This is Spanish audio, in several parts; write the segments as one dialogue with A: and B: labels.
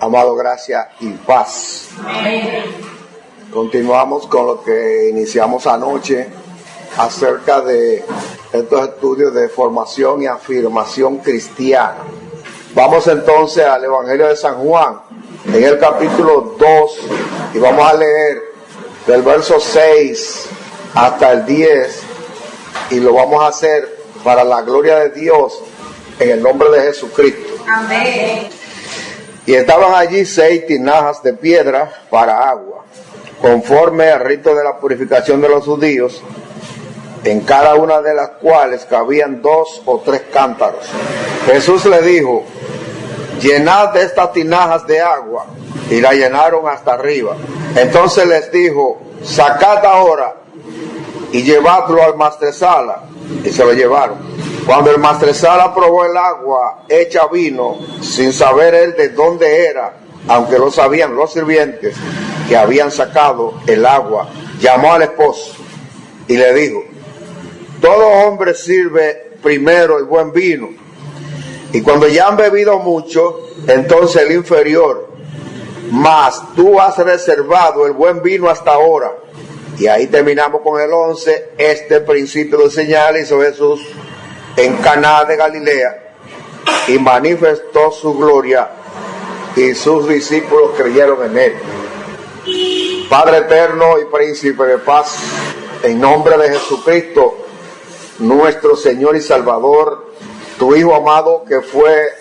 A: Amado, gracia y paz. Amén. Continuamos con lo que iniciamos anoche acerca de estos estudios de formación y afirmación cristiana. Vamos entonces al Evangelio de San Juan, en el capítulo 2, y vamos a leer del verso 6 hasta el 10, y lo vamos a hacer para la gloria de Dios, en el nombre de Jesucristo.
B: Amén.
A: Y estaban allí 6 tinajas de piedra para agua, conforme al rito de la purificación de los judíos, en cada una de las cuales cabían 2 o 3 cántaros. Jesús le dijo: llenad de estas tinajas de agua, y la llenaron hasta arriba. Entonces les dijo: sacad ahora y llevadlo al maestresala, y se lo llevaron. Cuando el maestresala probó el agua hecha vino, sin saber él de dónde era, aunque lo sabían los sirvientes que habían sacado el agua, llamó al esposo y le dijo: todo hombre sirve primero el buen vino, y cuando ya han bebido mucho, entonces el inferior. Mas tú has reservado el buen vino hasta ahora. Y ahí terminamos con el 11. Este principio de señal hizo Jesús en Caná de Galilea, y manifestó su gloria, y sus discípulos creyeron en él. Padre eterno y príncipe de paz, en nombre de Jesucristo, nuestro Señor y Salvador, tu Hijo amado, que fue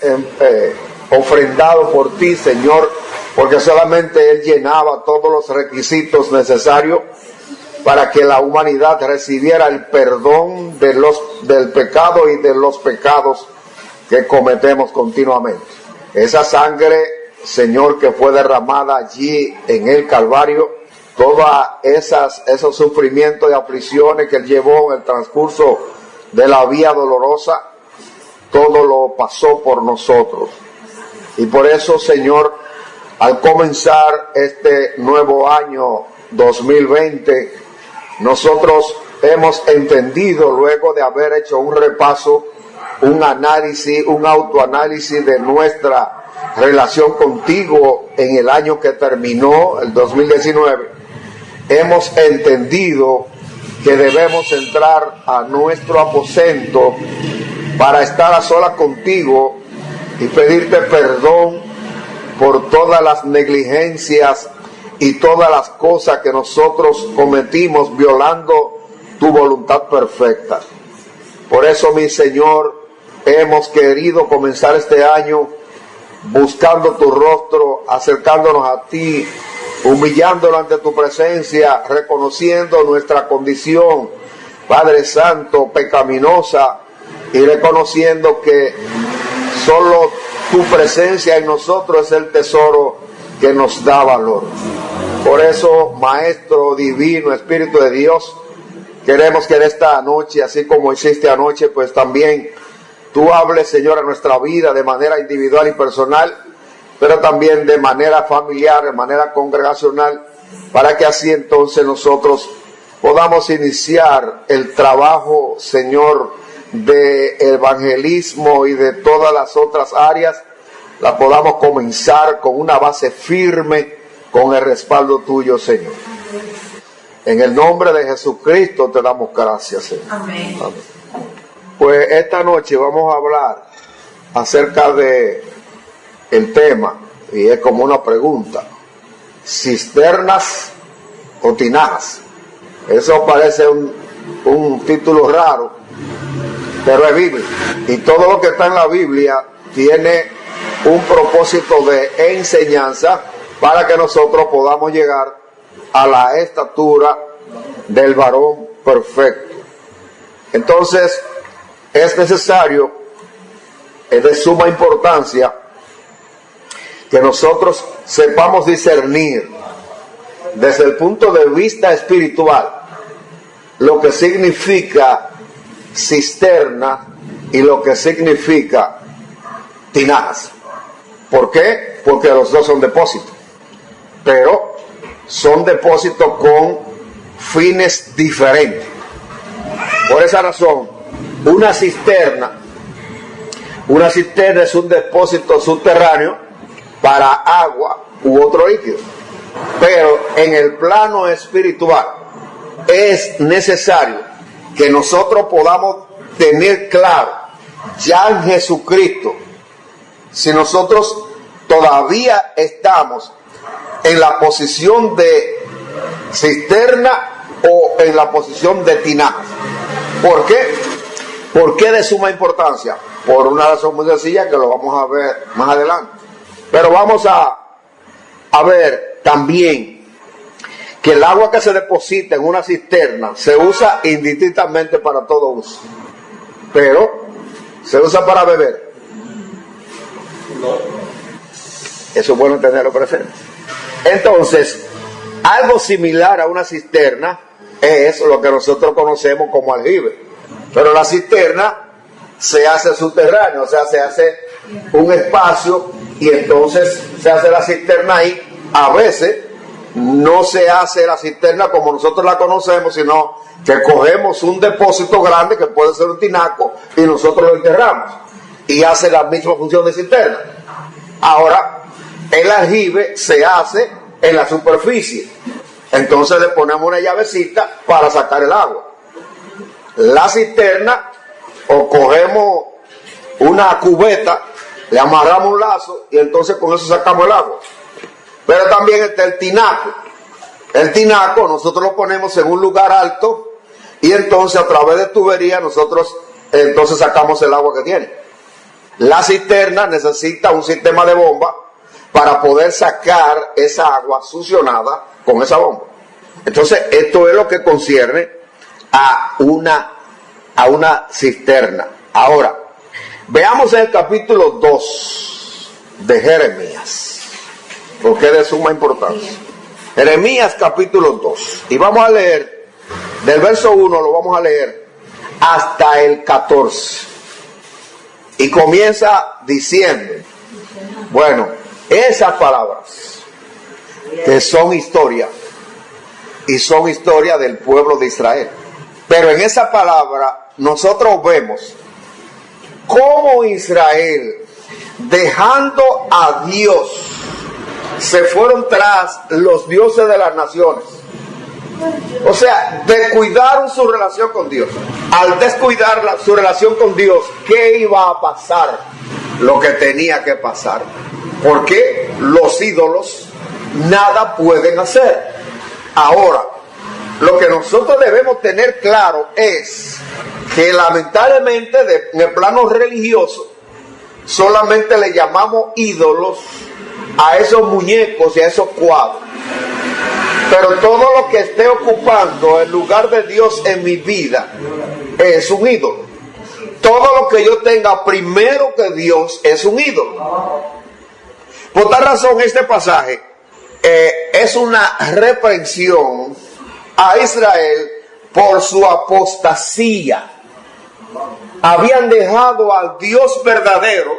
A: ofrendado por ti, Señor, porque solamente Él llenaba todos los requisitos necesarios para que la humanidad recibiera el perdón del pecado y de los pecados que cometemos continuamente. Esa sangre, Señor, que fue derramada allí en el Calvario, todos esos sufrimientos y aflicciones que Él llevó en el transcurso de la vía dolorosa, todo lo pasó por nosotros. Y por eso, Señor, al comenzar este nuevo año 2020, nosotros hemos entendido, luego de haber hecho un repaso, un análisis, un autoanálisis de nuestra relación contigo en el año que terminó, el 2019, hemos entendido que debemos entrar a nuestro aposento para estar a solas contigo y pedirte perdón por todas las negligencias y todas las cosas que nosotros cometimos violando tu voluntad perfecta. Por eso, mi Señor, hemos querido comenzar este año buscando tu rostro, acercándonos a ti, humillándonos ante tu presencia, reconociendo nuestra condición, Padre Santo, pecaminosa, y reconociendo que solo tu presencia en nosotros es el tesoro que nos da valor. Por eso, Maestro Divino, Espíritu de Dios, queremos que en esta noche, así como hiciste anoche, pues también tú hables, Señor, a nuestra vida de manera individual y personal, pero también de manera familiar, de manera congregacional, para que así entonces nosotros podamos iniciar el trabajo, Señor, de evangelismo y de todas las otras áreas, la podamos comenzar con una base firme, con el respaldo tuyo, Señor. En el nombre de Jesucristo te damos gracias, Señor.
B: Amén.
A: Amén. Pues esta noche vamos a hablar acerca de el tema, y es como una pregunta: cisternas o tinajas. Eso parece un título raro, pero es Biblia, y todo lo que está en la Biblia tiene un propósito de enseñanza para que nosotros podamos llegar a la estatura del varón perfecto. Entonces, es necesario, es de suma importancia, que nosotros sepamos discernir desde el punto de vista espiritual lo que significa cisterna y lo que significa tinajas. ¿Por qué? Porque los dos son depósitos, pero son depósitos con fines diferentes. Por esa razón, una cisterna es un depósito subterráneo para agua u otro líquido. Pero en el plano espiritual es necesario que nosotros podamos tener claro, ya en Jesucristo, si nosotros todavía estamos en la posición de cisterna o en la posición de tinaja. ¿Por qué? ¿Por qué de suma importancia? Por una razón muy sencilla que lo vamos a ver más adelante. Pero vamos a ver también que el agua que se deposita en una cisterna se usa indistintamente para todo uso. Pero se usa para beber. Eso es bueno tenerlo presente. Entonces, algo similar a una cisterna es lo que nosotros conocemos como aljibe. Pero la cisterna se hace subterránea, o sea, se hace un espacio y entonces se hace la cisterna ahí. A veces no se hace la cisterna como nosotros la conocemos, sino que cogemos un depósito grande que puede ser un tinaco y nosotros lo enterramos y hace la misma función de cisterna. Ahora, el aljibe se hace en la superficie, entonces le ponemos una llavecita para sacar el agua. La cisterna, o cogemos una cubeta, le amarramos un lazo y entonces con eso sacamos el agua. Pero también está el tinaco. El tinaco nosotros lo ponemos en un lugar alto y entonces a través de tubería nosotros entonces sacamos el agua que tiene. La cisterna necesita un sistema de bomba para poder sacar esa agua succionada con esa bomba. Entonces esto es lo que concierne a una cisterna. Ahora, veamos el capítulo 2 de Jeremías, porque es de suma importancia. Jeremías capítulo 2. Y vamos a leer, del verso 1 lo vamos a leer hasta el 14. Y comienza diciendo, bueno, esas palabras que son historia, y son historia del pueblo de Israel. Pero en esa palabra nosotros vemos cómo Israel, dejando a Dios, se fueron tras los dioses de las naciones. O sea, descuidaron su relación con Dios. Al descuidar su relación con Dios, ¿qué iba a pasar? Lo que tenía que pasar. Porque los ídolos nada pueden hacer. Ahora, lo que nosotros debemos tener claro es que lamentablemente en el plano religioso solamente le llamamos ídolos a esos muñecos y a esos cuadros. Pero todo lo que esté ocupando el lugar de Dios en mi vida es un ídolo. Todo lo que yo tenga primero que Dios es un ídolo. Por tal razón este pasaje es una reprensión a Israel por su apostasía. Habían dejado al Dios verdadero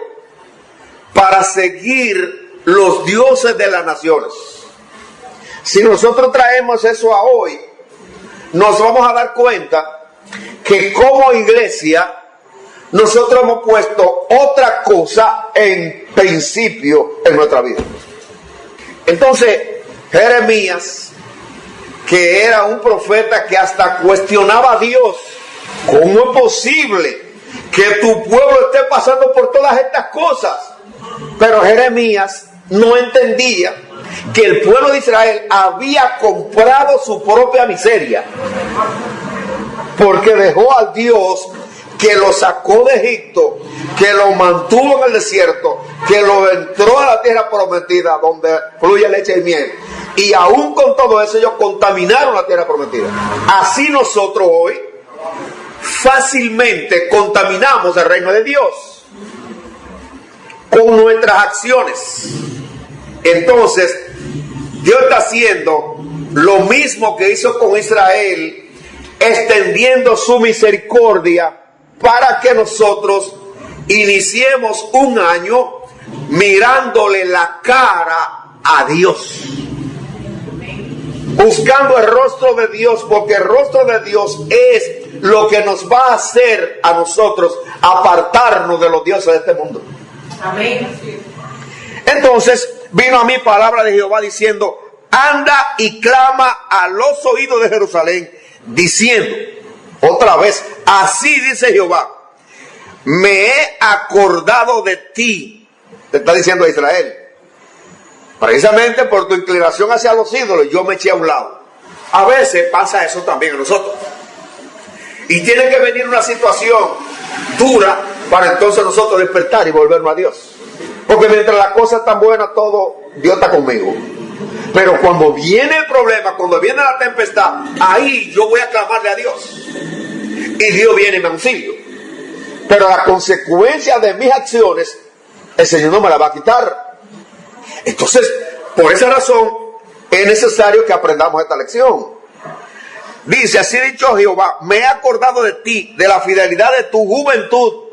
A: para seguir los dioses de las naciones. Si nosotros traemos eso a hoy, nos vamos a dar cuenta que como iglesia nosotros hemos puesto otra cosa en principio en nuestra vida. Entonces, Jeremías, que era un profeta que hasta cuestionaba a Dios, ¿cómo es posible que tu pueblo esté pasando por todas estas cosas? Pero Jeremías no entendía que el pueblo de Israel había comprado su propia miseria, porque dejó al Dios que lo sacó de Egipto, que lo mantuvo en el desierto, que lo entró a la tierra prometida donde fluye leche y miel, y aún con todo eso ellos contaminaron la tierra prometida. Así nosotros hoy fácilmente contaminamos el reino de Dios con nuestras acciones. Entonces Dios está haciendo lo mismo que hizo con Israel, extendiendo su misericordia para que nosotros iniciemos un año mirándole la cara a Dios, buscando el rostro de Dios, porque el rostro de Dios es lo que nos va a hacer a nosotros apartarnos de los dioses de este mundo.
B: Amén.
A: Entonces, vino a mí palabra de Jehová diciendo, anda y clama a los oídos de Jerusalén, diciendo, otra vez, así dice Jehová, me he acordado de ti, te está diciendo a Israel, precisamente por tu inclinación hacia los ídolos, yo me eché a un lado. A veces pasa eso también a nosotros. Y tiene que venir una situación dura para entonces nosotros despertar y volvernos a Dios. Porque mientras las cosas están buenas, todo, Dios está conmigo. Pero cuando viene el problema, cuando viene la tempestad, ahí yo voy a clamarle a Dios. Y Dios viene en mi auxilio. Pero la consecuencia de mis acciones, el Señor no me la va a quitar. Entonces, por esa razón, es necesario que aprendamos esta lección. Dice, así ha dicho Jehová, me he acordado de ti, de la fidelidad de tu juventud,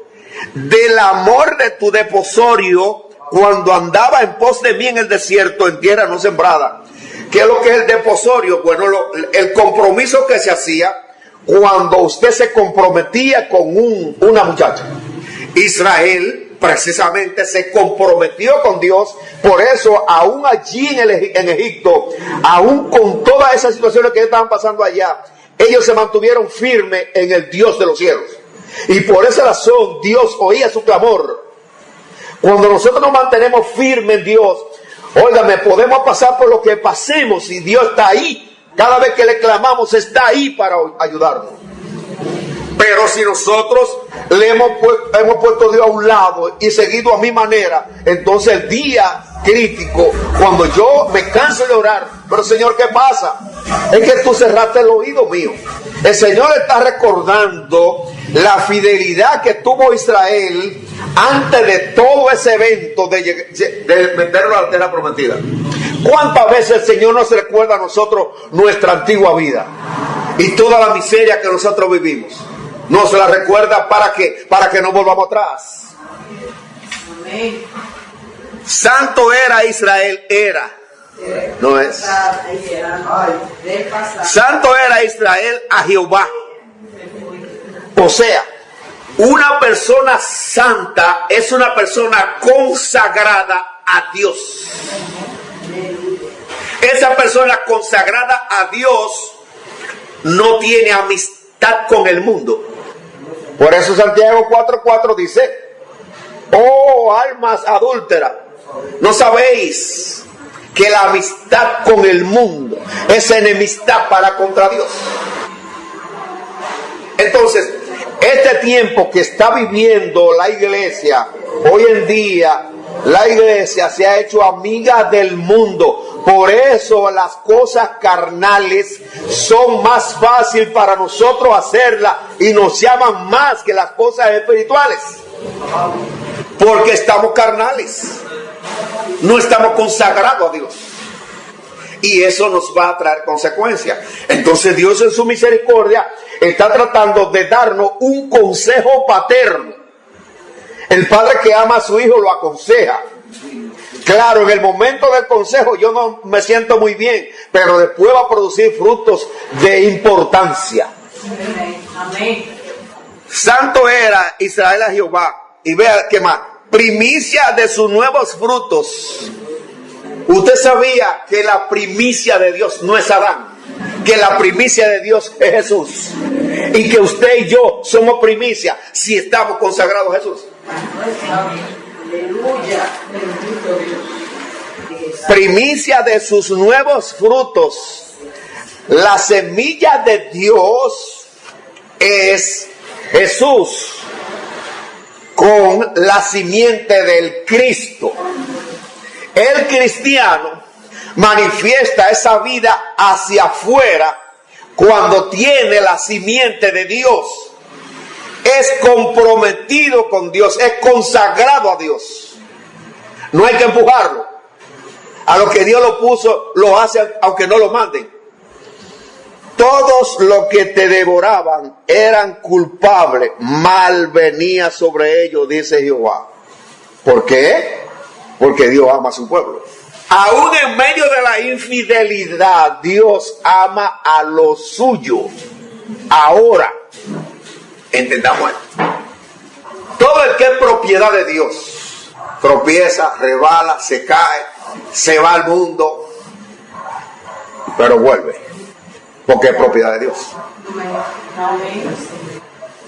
A: del amor de tu desposorio, cuando andaba en pos de mí en el desierto, en tierra no sembrada. ¿Qué es lo que es el desposorio? Bueno, el compromiso que se hacía cuando usted se comprometía con una muchacha. Israel precisamente se comprometió con Dios, por eso aún allí en Egipto, aún con todas esas situaciones que estaban pasando allá, ellos se mantuvieron firmes en el Dios de los cielos, y por esa razón Dios oía su clamor. Cuando nosotros nos mantenemos firmes en Dios, óigame, podemos pasar por lo que pasemos y Dios está ahí, cada vez que le clamamos está ahí para ayudarnos. Pero si nosotros le hemos puesto a Dios a un lado y seguido a mi manera, entonces el día crítico, cuando yo me canso de orar, pero Señor, ¿qué pasa? Es que tú cerraste el oído mío. El Señor está recordando la fidelidad que tuvo Israel antes de todo ese evento de meterlo a la tierra prometida. ¿Cuántas veces el Señor nos recuerda a nosotros nuestra antigua vida y toda la miseria que nosotros vivimos? Nos la recuerda para que no volvamos atrás. Amén. Santo era Israel, no es. Santo era Israel a Jehová. O sea, una persona santa es una persona consagrada a Dios. Esa persona consagrada a Dios no tiene amistad con el mundo. Por eso Santiago 4:4 dice, oh almas adúlteras, ¿no sabéis que la amistad con el mundo es enemistad para contra Dios? Entonces, este tiempo que está viviendo la iglesia, hoy en día, la iglesia se ha hecho amiga del mundo. Por eso las cosas carnales son más fáciles para nosotros hacerlas y nos llaman más que las cosas espirituales. Porque estamos carnales. No estamos consagrados a Dios. Y eso nos va a traer consecuencias. Entonces Dios en su misericordia está tratando de darnos un consejo paterno. El padre que ama a su hijo lo aconseja. Claro, en el momento del consejo yo no me siento muy bien, pero después va a producir frutos de importancia. Amén. Santo era Israel a Jehová. Y vea qué más. Primicia de sus nuevos frutos. Usted sabía que la primicia de Dios no es Adán, que la primicia de Dios es Jesús, y que usted y yo somos primicia si estamos consagrados a Jesús. Aleluya. Primicia de sus nuevos frutos. La semilla de Dios es Jesús con la simiente del Cristo. El cristiano manifiesta esa vida hacia afuera cuando tiene la simiente de Dios. Es comprometido con Dios, es consagrado a Dios. No hay que empujarlo. A lo que Dios lo puso, lo hace aunque no lo manden. Todos los que te devoraban eran culpables, mal venía sobre ellos, dice Jehová. ¿Por qué? Porque Dios ama a su pueblo. Aún en medio de la infidelidad, Dios ama a los suyos. Ahora, entendamos esto. Todo el que es propiedad de Dios, tropieza, rebala, se cae, se va al mundo, pero vuelve, porque es propiedad de Dios.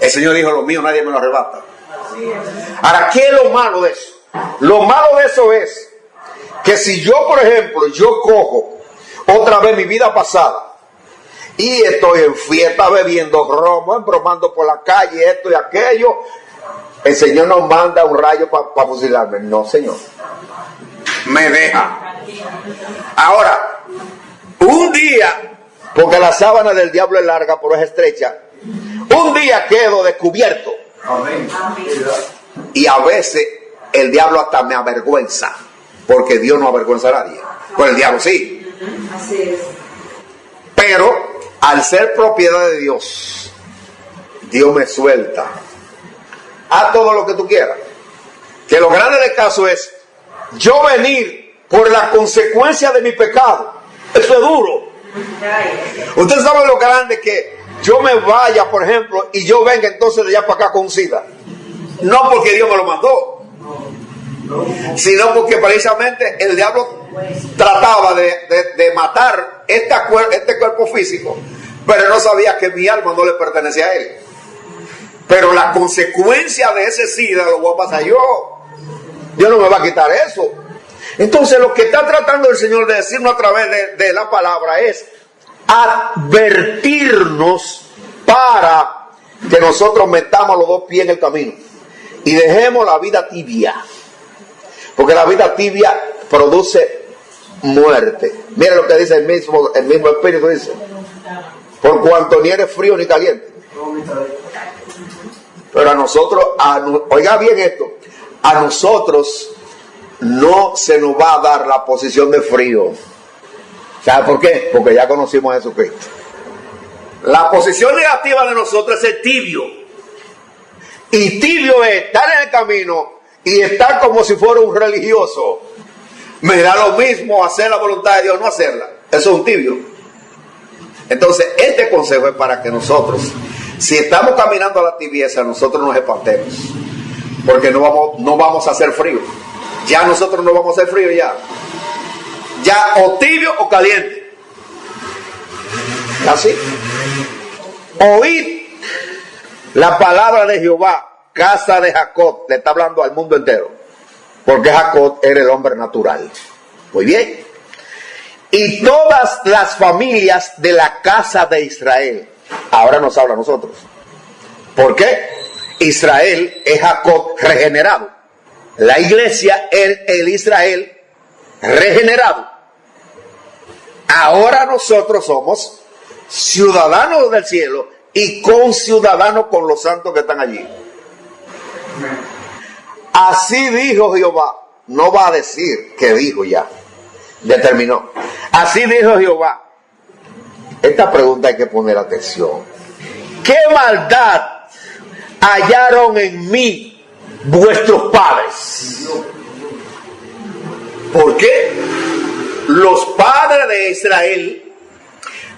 A: El Señor dijo, lo mío nadie me lo arrebata. Ahora, ¿qué es lo malo de eso? Lo malo de eso es que si yo, por ejemplo, yo cojo otra vez mi vida pasada y estoy en fiesta bebiendo romo, embromando por la calle, esto y aquello, el Señor nos manda un rayo para fusilarme. No, Señor, me deja. Ahora, un día, porque la sábana del diablo es larga pero es estrecha, un día quedo descubierto.
B: Amén.
A: Y a veces el diablo hasta me avergüenza, porque Dios no avergüenza a nadie, pero el diablo sí.
C: Así es.
A: Pero al ser propiedad de Dios, Dios me suelta. Haz todo lo que tú quieras. Que lo grande del caso es yo venir por la consecuencia de mi pecado. Eso es duro. Usted sabe lo grande que yo me vaya, por ejemplo, y yo venga entonces de allá para acá con SIDA. No porque Dios me lo mandó, sino porque precisamente el diablo trataba de matar este cuerpo físico, pero no sabía que mi alma no le pertenecía a él. Pero la consecuencia de ese SIDA lo voy a pasar yo. Dios no me va a quitar eso. Entonces lo que está tratando el Señor de decirnos a través de la palabra es advertirnos para que nosotros metamos los dos pies en el camino y dejemos la vida tibia, porque la vida tibia produce muerte. Mira lo que dice el mismo Espíritu, dice: por cuanto ni eres frío ni caliente. Pero a nosotros, oiga bien esto, a nosotros no se nos va a dar la posición de frío. ¿Sabe por qué? Porque ya conocimos a Jesucristo. La posición negativa de nosotros es el tibio. Y tibio es estar en el camino y estar como si fuera un religioso. Me da lo mismo hacer la voluntad de Dios, no hacerla. Eso es un tibio. Entonces, este consejo es para que nosotros, si estamos caminando a la tibieza, nosotros nos espantemos. Porque no vamos a hacer frío. Ya nosotros no vamos a hacer frío ya. Ya o tibio o caliente. Así. Oíd la palabra de Jehová, casa de Jacob. Le está hablando al mundo entero, porque Jacob era el hombre natural. Muy bien. Y todas las familias de la casa de Israel. Ahora nos habla a nosotros. ¿Por qué? Israel es Jacob regenerado. La iglesia es el Israel regenerado. Ahora nosotros somos ciudadanos del cielo y conciudadanos con los santos que están allí. Así dijo Jehová. No va a decir que dijo ya. Determinó. Así dijo Jehová. Esta pregunta hay que poner atención. ¿Qué maldad hallaron en mí vuestros padres? ¿Por qué? Los padres de Israel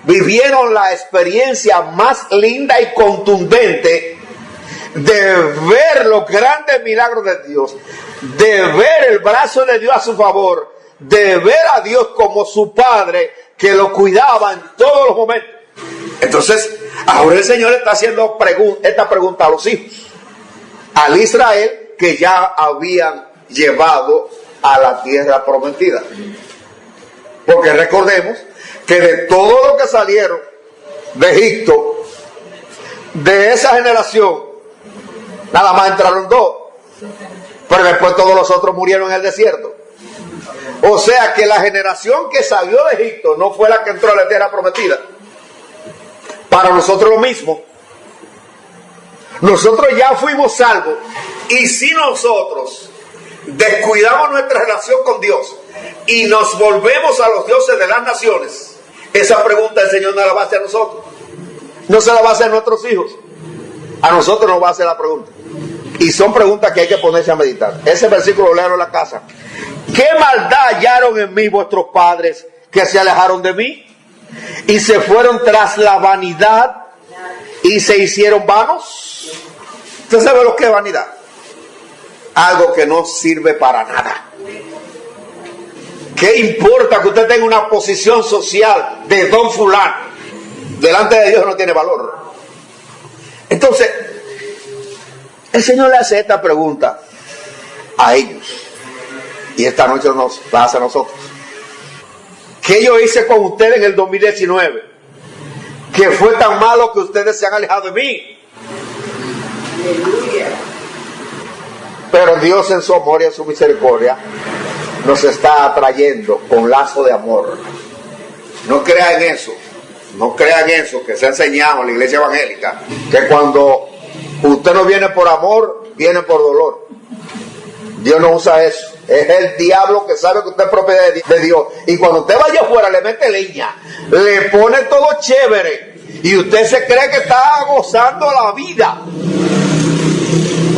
A: vivieron la experiencia más linda y contundente de ver los grandes milagros de Dios, de ver el brazo de Dios a su favor, de ver a Dios como su padre que lo cuidaba en todos los momentos. Entonces, ahora el Señor está haciendo esta pregunta a los hijos, al Israel que ya habían llevado a la tierra prometida. Porque recordemos que de todos los que salieron de Egipto, de esa generación, nada más entraron 2, pero después todos los otros murieron en el desierto. O sea que la generación que salió de Egipto no fue la que entró a la tierra prometida. Para nosotros lo mismo. Nosotros ya fuimos salvos, y si nosotros descuidamos nuestra relación con Dios y nos volvemos a los dioses de las naciones, esa pregunta el Señor no la va a hacer a nosotros, no se la va a hacer a nuestros hijos, a nosotros nos va a hacer la pregunta. Y son preguntas que hay que ponerse a meditar. Ese versículo léalo en la casa. ¿Qué maldad hallaron en mí vuestros padres, que se alejaron de mí y se fueron tras la vanidad y se hicieron vanos? ¿Usted sabe lo que es vanidad? Algo que no sirve para nada. ¿Qué importa que usted tenga una posición social de don fulano? Delante de Dios no tiene valor. Entonces, el Señor le hace esta pregunta a ellos. Y esta noche nos la hace a nosotros. ¿Qué yo hice con ustedes en el 2019? Que fue tan malo que ustedes se han alejado de mí. Pero Dios en su amor y en su misericordia nos está atrayendo con lazo de amor. No crean en eso. No crean eso que se ha enseñado en la iglesia evangélica. Que cuando usted no viene por amor, viene por dolor. Dios no usa eso. Es el diablo que sabe que usted es propiedad de Dios. Y cuando usted vaya afuera, le mete leña, le pone todo chévere. Y usted se cree que está gozando la vida.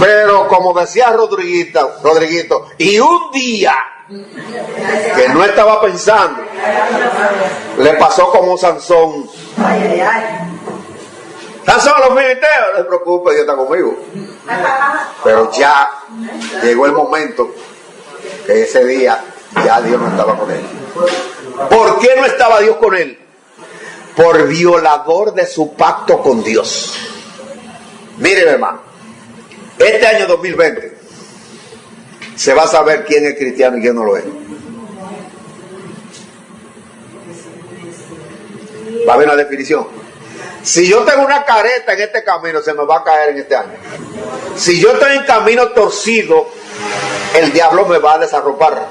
A: Pero como decía Rodriguito, y un día que no estaba pensando, le pasó como Sansón. Sansón, los filisteos, no se preocupe, Dios está conmigo. Pero ya llegó el momento que ese día ya Dios no estaba con él. ¿Por qué no estaba Dios con él? Por violador de su pacto con Dios. Mire, hermano, este año 2020 se va a saber quién es cristiano y quién no lo es. Va a haber una definición. Si yo tengo una careta en este camino, se me va a caer en este año. Si yo estoy en camino torcido, el diablo me va a desarropar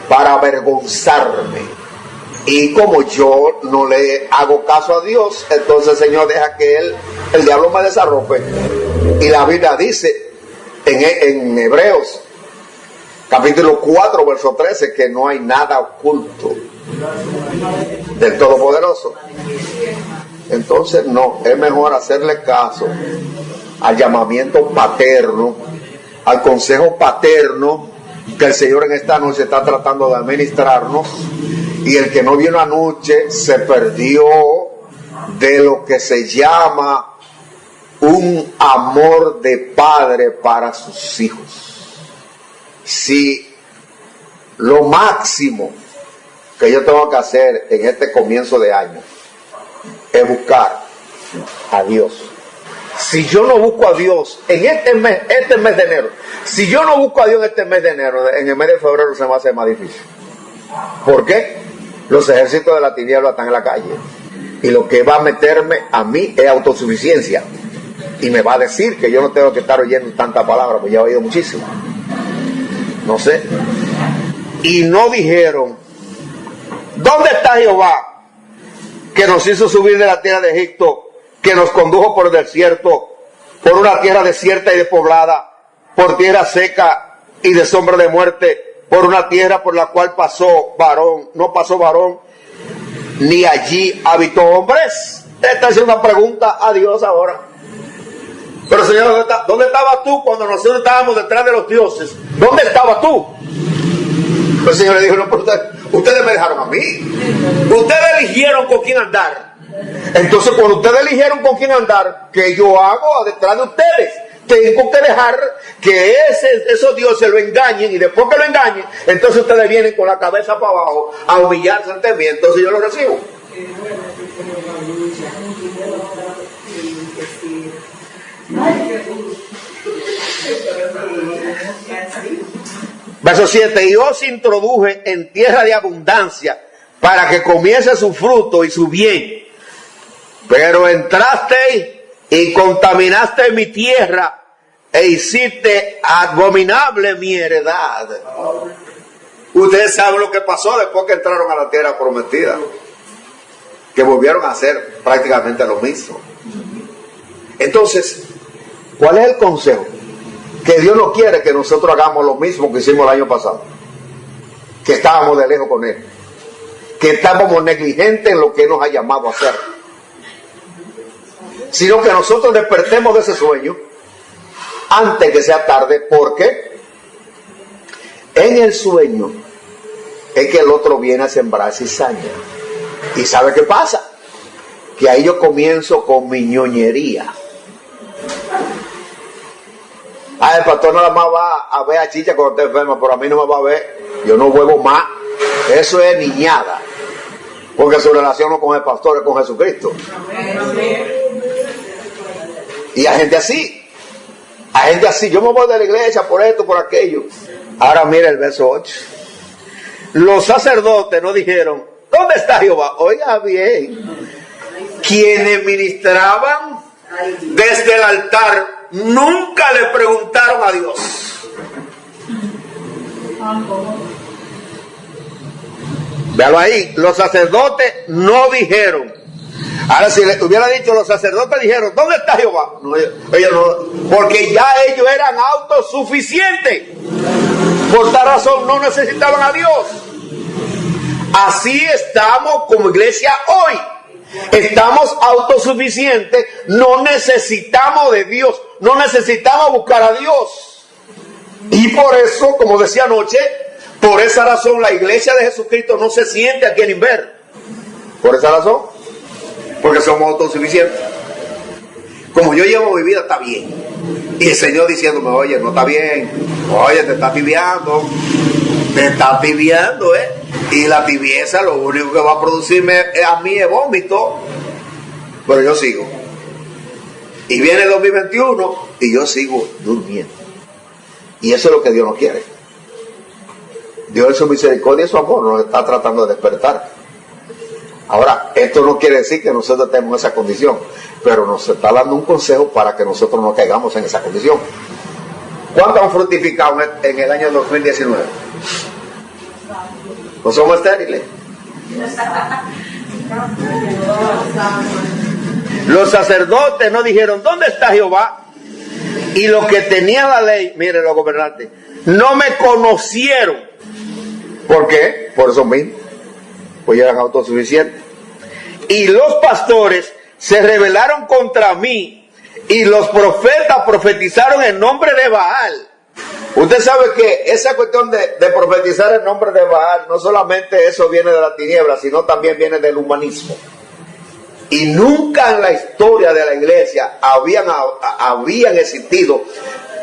A: para avergonzarme. Y como yo no le hago caso a Dios, entonces el Señor deja que el diablo me desarrope. Y la Biblia dice en Hebreos capítulo 4 verso 13 que no hay nada oculto del Todopoderoso. Entonces no, es mejor hacerle caso al llamamiento paterno, al consejo paterno que el Señor en esta noche está tratando de administrarnos. Y el que no vino anoche se perdió de lo que se llama un amor de padre para sus hijos. Si lo máximo que yo tengo que hacer en este comienzo de año es buscar a Dios. Si yo no busco a Dios en este mes de enero, si yo no busco a Dios en este mes de enero, en el mes de febrero se me va a hacer más difícil. ¿Por qué? Los ejércitos de la tiniebla están en la calle. Y lo que va a meterme a mí es autosuficiencia. Y me va a decir que yo no tengo que estar oyendo tanta palabra, pues ya he oído muchísimo. No sé. Y no dijeron, ¿dónde está Jehová que nos hizo subir de la tierra de Egipto, que nos condujo por el desierto, por una tierra desierta y despoblada, por tierra seca y de sombra de muerte, por una tierra por la cual no pasó varón, ni allí habitó hombres? Esta es una pregunta a Dios ahora. Pero Señor, ¿dónde estabas tú cuando nosotros estábamos detrás de los dioses? ¿Dónde estabas tú? Pero el Señor le dijo, no, pero ustedes me dejaron a mí. Ustedes eligieron con quién andar. Entonces cuando ustedes eligieron con quién andar, ¿qué yo hago detrás de ustedes? Tengo que dejar que esos dioses lo engañen, y después que lo engañen, entonces ustedes vienen con la cabeza para abajo a humillarse ante mí, entonces yo lo recibo. Verso 7: y os introduje en tierra de abundancia para que comiese su fruto y su bien, pero entrasteis y contaminaste mi tierra e hiciste abominable mi heredad. Ustedes saben lo que pasó después que entraron a la tierra prometida, que volvieron a hacer prácticamente lo mismo. Entonces, ¿cuál es el consejo? Que Dios no quiere que nosotros hagamos lo mismo que hicimos el año pasado, que estábamos de lejos con Él, que estábamos negligentes en lo que Él nos ha llamado a hacer, sino que nosotros despertemos de ese sueño antes que sea tarde, porque en el sueño es que el otro viene a sembrar cizaña. ¿Y sabe qué pasa? Que ahí yo comienzo con mi ñoñería. El pastor nada más va a ver a Chicha cuando está enferma, pero a mí no me va a ver. Yo no vuelvo más Eso es niñada. Porque su relación no con el pastor es con Jesucristo. Y hay gente así. Hay gente así. Yo me voy de la iglesia por esto, por aquello. Ahora mira el verso 8. Los sacerdotes no dijeron, ¿dónde está Jehová? Oiga bien. Quienes ministraban desde el altar nunca le preguntaron a Dios. Véalo ahí. Los sacerdotes no dijeron. Ahora, si le hubiera dicho, los sacerdotes dijeron, ¿dónde está Jehová? No, ellos no, porque ya ellos eran autosuficientes. Por tal razón no necesitaban a Dios. Así estamos como iglesia hoy. Estamos autosuficientes, no necesitamos de Dios, no necesitamos buscar a Dios. Y por eso, como decía anoche, por esa razón la iglesia de Jesucristo no se siente aquí en Inver. Por esa razón, porque somos autosuficientes. Como yo llevo mi vida, está bien. Y el Señor diciéndome, oye, no está bien, oye, te estás tibiando, y la tibieza lo único que va a producirme a mí es vómito. Pero yo sigo. Y viene el 2021 y yo sigo durmiendo. Y eso es lo que Dios no quiere. Dios en su misericordia y su amor nos está tratando de despertar. Ahora, esto no quiere decir que nosotros estemos en esa condición, pero nos está dando un consejo para que nosotros no caigamos en esa condición. ¿Cuántos han fructificado en el año 2019? ¿No somos estériles? Los sacerdotes no dijeron, ¿dónde está Jehová? Y los que tenían la ley, miren los gobernantes, no me conocieron. ¿Por qué? Por eso mismo. Pues eran autosuficientes. Y los pastores se rebelaron contra mí, y los profetas profetizaron en nombre de Baal. Usted sabe que esa cuestión de profetizar en nombre de Baal, no solamente eso viene de la tiniebla, sino también viene del humanismo. Y nunca en la historia de la iglesia habían existido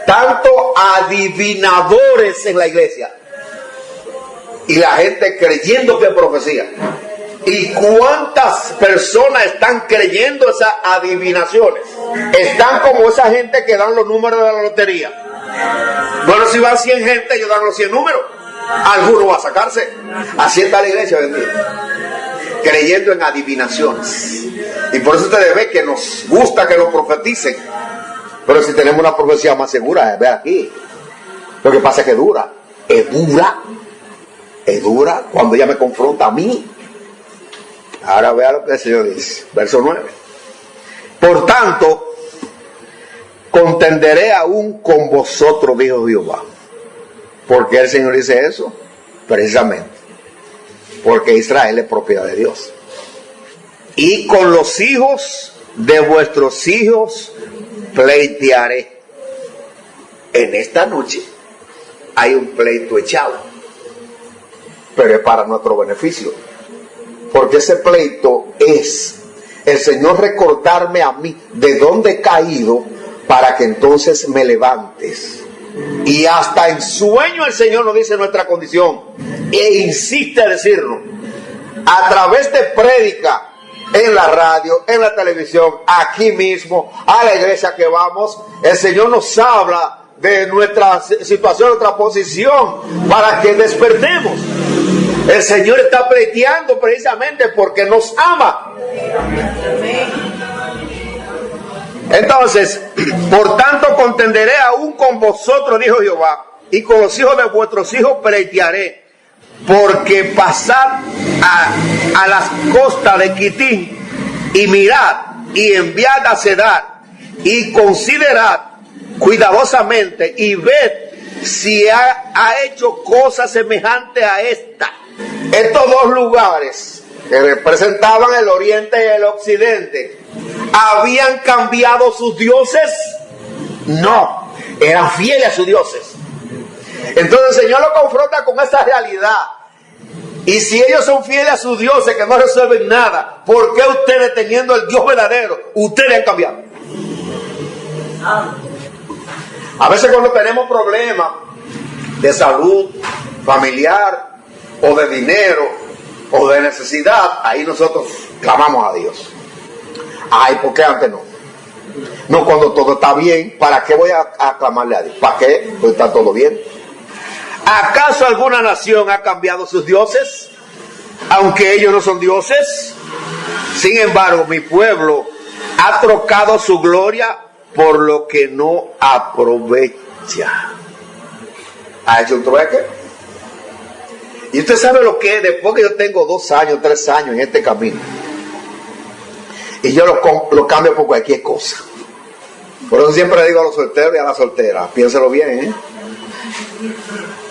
A: tanto adivinadores en la iglesia. Y la gente creyendo que es profecía. ¿Y cuántas personas están creyendo esas adivinaciones? Están como esa gente que dan los números de la lotería. Bueno, si van 100 gente, ellos dan los 100 números. Alguno va a sacarse. Así está la iglesia hoy en día, creyendo en adivinaciones. Y por eso ustedes ven que nos gusta que nos profeticen. Pero si tenemos una profecía más segura, ve aquí. Lo que pasa es que dura. Es dura cuando ella me confronta a mí. Ahora vea lo que el Señor dice. Verso 9. Por tanto, contenderé aún con vosotros, dijo Jehová. ¿Por qué el Señor dice eso? Precisamente porque Israel es propiedad de Dios. Y con los hijos de vuestros hijos pleitearé. En esta noche hay un pleito echado, pero es para nuestro beneficio, porque ese pleito es el Señor recordarme a mí de dónde he caído, para que entonces me levantes. Y hasta en sueño el Señor nos dice nuestra condición, e insiste a decirnos a través de prédica, en la radio, en la televisión, aquí mismo, a la iglesia que vamos. El Señor nos habla de nuestra situación, nuestra posición, para que despertemos. El Señor está pleiteando precisamente porque nos ama. Entonces, por tanto contenderé aún con vosotros, dijo Jehová, y con los hijos de vuestros hijos pleitearé, porque pasad a las costas de Quitín, y mirad, y enviad a Cedar, y considerad cuidadosamente, y ved si ha hecho cosa semejante a esta. Estos dos lugares que representaban el oriente y el occidente, ¿habían cambiado sus dioses? No, eran fieles a sus dioses. Entonces el Señor lo confronta con esa realidad. Y si ellos son fieles a sus dioses que no resuelven nada, ¿por qué ustedes, teniendo el Dios verdadero, ustedes han cambiado? A veces cuando tenemos problemas de salud familiar, o de dinero, o de necesidad, ahí nosotros clamamos a Dios. Ay, ¿por qué antes no? No, cuando todo está bien, ¿para qué voy a clamarle a Dios? ¿Para qué? Pues está todo bien. ¿Acaso alguna nación ha cambiado sus dioses? Aunque ellos no son dioses. Sin embargo, mi pueblo ha trocado su gloria por lo que no aprovecha. ¿Ha hecho un trueque? Y usted sabe lo que es, después que yo tengo 2 años, 3 años en este camino, y yo lo cambio por cualquier cosa. Por eso siempre le digo a los solteros y a las solteras, piénselo bien,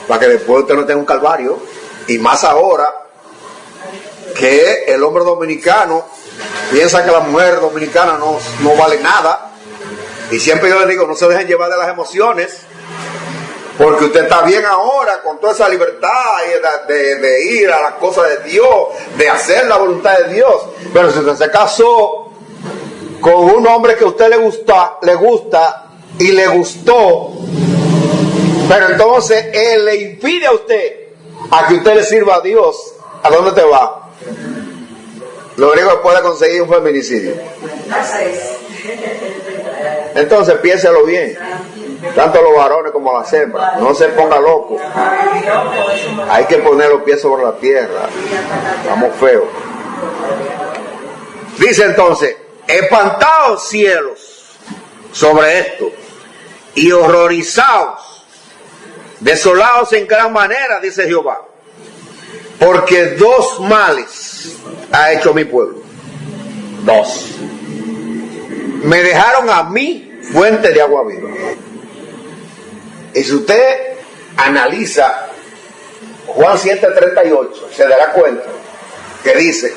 A: para que después usted no tenga un calvario. Y más ahora que el hombre dominicano piensa que la mujer dominicana no vale nada. Y siempre yo les digo, no se dejen llevar de las emociones, porque usted está bien ahora con toda esa libertad de ir a las cosas de Dios, de hacer la voluntad de Dios. Pero si usted se casó con un hombre que a usted le gusta y le gustó, pero entonces él le impide a usted a que usted le sirva a Dios, ¿a dónde te va? Lo único que puede conseguir es un feminicidio. Entonces piénselo bien, tanto los varones como las hembras, no se ponga loco. Hay que poner los pies sobre la tierra, estamos feos. Dice entonces, espantaos cielos sobre esto y horrorizaos, desolados en gran manera, dice Jehová, porque 2 males ha hecho mi pueblo. 2. Me dejaron a mí fuente de agua viva. Y si usted analiza Juan 7:38, se dará cuenta que dice,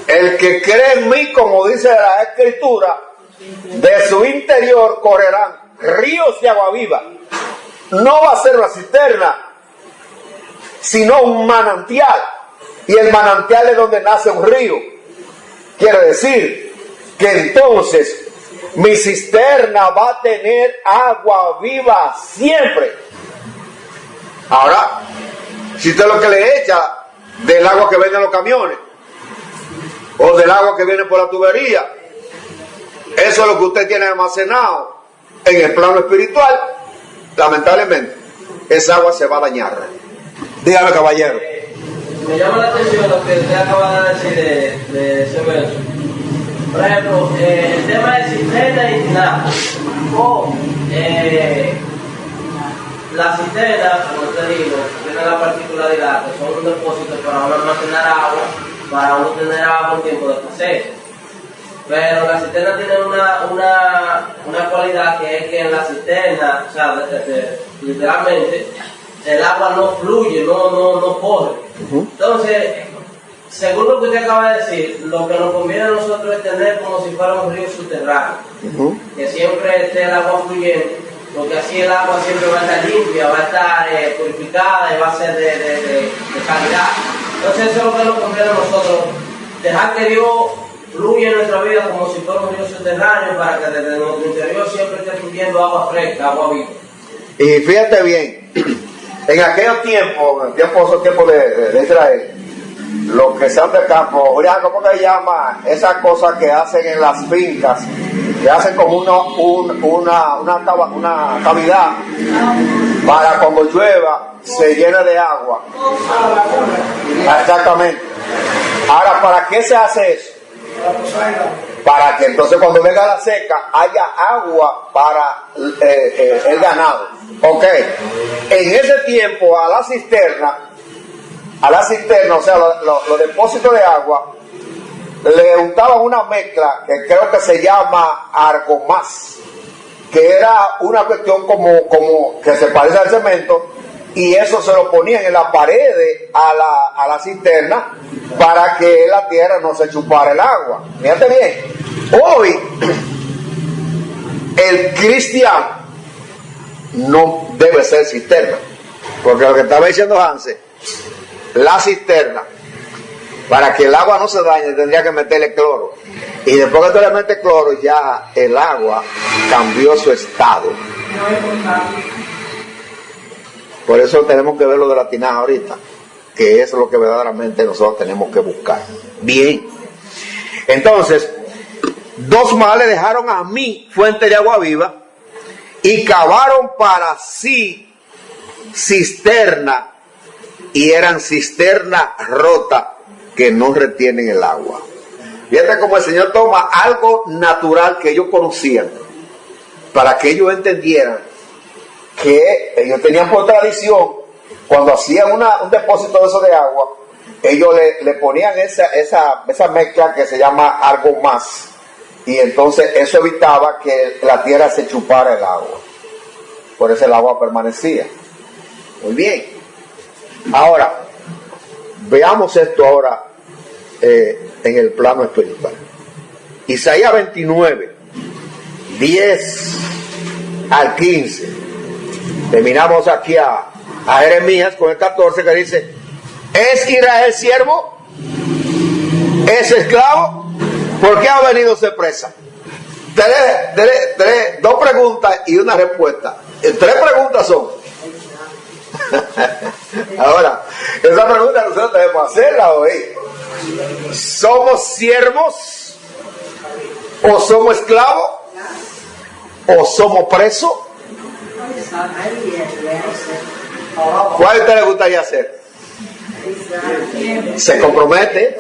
A: el que cree en mí, como dice la Escritura, de su interior correrán ríos de agua viva. No va a ser una cisterna, sino un manantial. Y el manantial es donde nace un río. Quiere decir que entonces mi cisterna va a tener agua viva siempre. Ahora, si usted lo que le echa del agua que venden en los camiones, o del agua que viene por la tubería, eso es lo que usted tiene almacenado en el plano espiritual, lamentablemente, esa agua se va a dañar. Dígame, caballero.
B: Me llama la atención lo que usted acaba de decir de ese verso. Por ejemplo, el tema de cisterna y tinaja. La cisterna, como te digo, tiene la particularidad que son un depósito para uno almacenar agua, para uno tener agua en tiempo de escasez. Pero la cisterna tiene una cualidad que es que en la cisterna, o sea, literalmente, el agua no fluye, no corre. Entonces, según lo que usted acaba de decir, lo que nos conviene a nosotros es tener como si fuera un río subterráneo, que siempre esté el agua fluyendo, porque así el agua siempre va a estar limpia, va a estar purificada y va a ser de calidad. Entonces eso es lo que nos conviene a nosotros, dejar que Dios fluya en nuestra vida como si fuera un río subterráneo, para que desde nuestro interior siempre esté fluyendo agua fresca, agua viva.
A: Y fíjate bien, en aquellos tiempos, esos tiempos de Israel, los que sean de campo, oigan, ¿cómo se llama? Esas cosas que hacen en las fincas, que hacen como una cavidad para cuando llueva se llena de agua. Exactamente. Ahora, ¿para qué se hace eso? Para que entonces cuando venga la seca haya agua para el ganado. Ok. En ese tiempo a la cisterna, o sea, los depósitos de agua, le untaban una mezcla que creo que se llama argomás, que era una cuestión como que se parece al cemento, y eso se lo ponían en las paredes a la cisterna para que la tierra no se chupara el agua. Fíjate bien, hoy el cristiano no debe ser cisterna, porque lo que estaba diciendo Hansen, la cisterna, para que el agua no se dañe, tendría que meterle cloro. Y después que tú le metes cloro, ya el agua cambió su estado. Por eso tenemos que ver lo de la tinaja ahorita. que es lo que verdaderamente nosotros tenemos que buscar. Bien, entonces, 2 males dejaron a mí fuente de agua viva y cavaron para sí cisterna, y eran cisternas rotas que no retienen el agua. Fíjate cómo el Señor toma algo natural que ellos conocían para que ellos entendieran que ellos tenían por tradición, cuando hacían un depósito de eso de agua, ellos le ponían esa mezcla que se llama algo más, y entonces eso evitaba que la tierra se chupara el agua, por eso el agua permanecía. Muy bien, ahora veamos esto ahora en el plano espiritual. Isaías 29, 10 al 15. Terminamos aquí a Jeremías con el 14, que dice: ¿es Israel siervo? ¿Es esclavo? ¿Por qué ha venido a ser presa? 2 preguntas y una respuesta. 3 preguntas son. Ahora, esa pregunta nosotros debemos hacerla hoy. ¿Somos siervos? ¿O somos esclavos? ¿O somos presos? ¿Cuál a usted le gustaría hacer? Se compromete,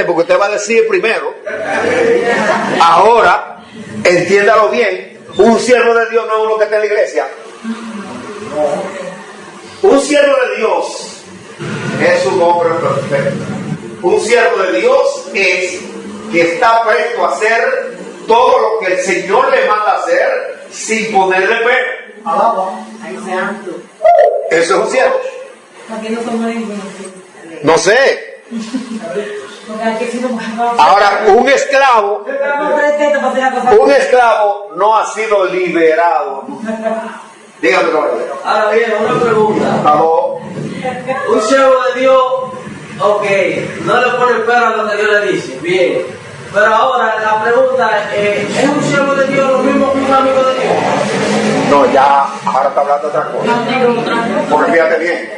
A: porque usted va a decir primero. Ahora, entiéndalo bien, un siervo de Dios no es uno que está en la iglesia. Un siervo de Dios es un hombre perfecto. Un siervo de Dios es que está presto a hacer todo lo que el Señor le manda a hacer sin ponerle pero. Eso es un siervo. No sé. Ahora, un esclavo no ha sido liberado. Dígame, caballero.
B: Ahora bien, una pregunta.
A: Aló.
B: Un siervo de Dios, ok, no le pone pero a lo que Dios le dice, bien. Pero ahora la pregunta es: ¿es un siervo de Dios lo mismo que un amigo de Dios?
A: No, ya, ahora está hablando otra cosa. Porque fíjate bien,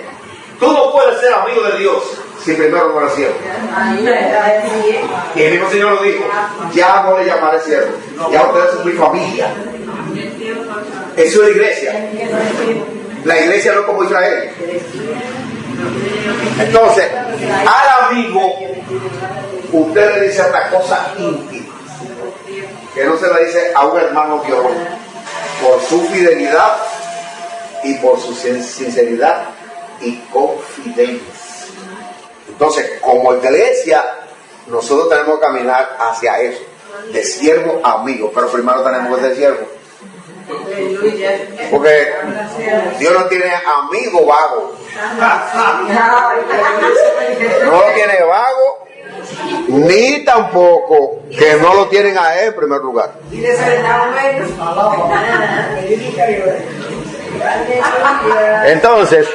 A: tú no puedes ser amigo de Dios si primero no eres siervo. Y el mismo Señor lo dijo: ya no le llamaré siervo, ya ustedes son mi familia. Eso es la iglesia. La iglesia no es como Israel. Entonces, al amigo usted le dice hasta cosas íntimas que no se le dice a un hermano biológico, por su fidelidad y por su sinceridad y confidencia. Entonces, como iglesia, nosotros tenemos que caminar hacia eso, de siervo a amigo, pero primero tenemos que ser siervo. Porque Dios no tiene amigo vago. No lo tiene vago, ni tampoco que no lo tienen a él en primer lugar. Entonces,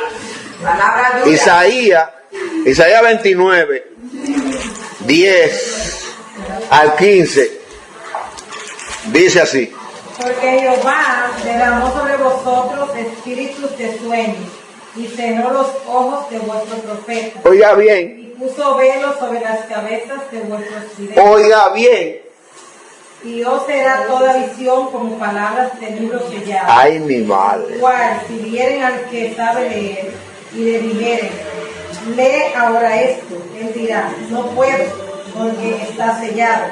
A: Isaías 29, 10 al 15, dice así:
C: porque Jehová derramó sobre vosotros espíritus de sueño y cerró los ojos de vuestros profetas.
A: Oiga bien.
C: Y puso velos sobre las cabezas de vuestros videntes.
A: Oiga bien.
C: Y os será toda visión como palabras de libros sellados.
A: Ay, mi madre.
C: Cual, si vieren al que sabe leer y le dijeren: lee ahora esto, él dirá: no puedo, porque está sellado.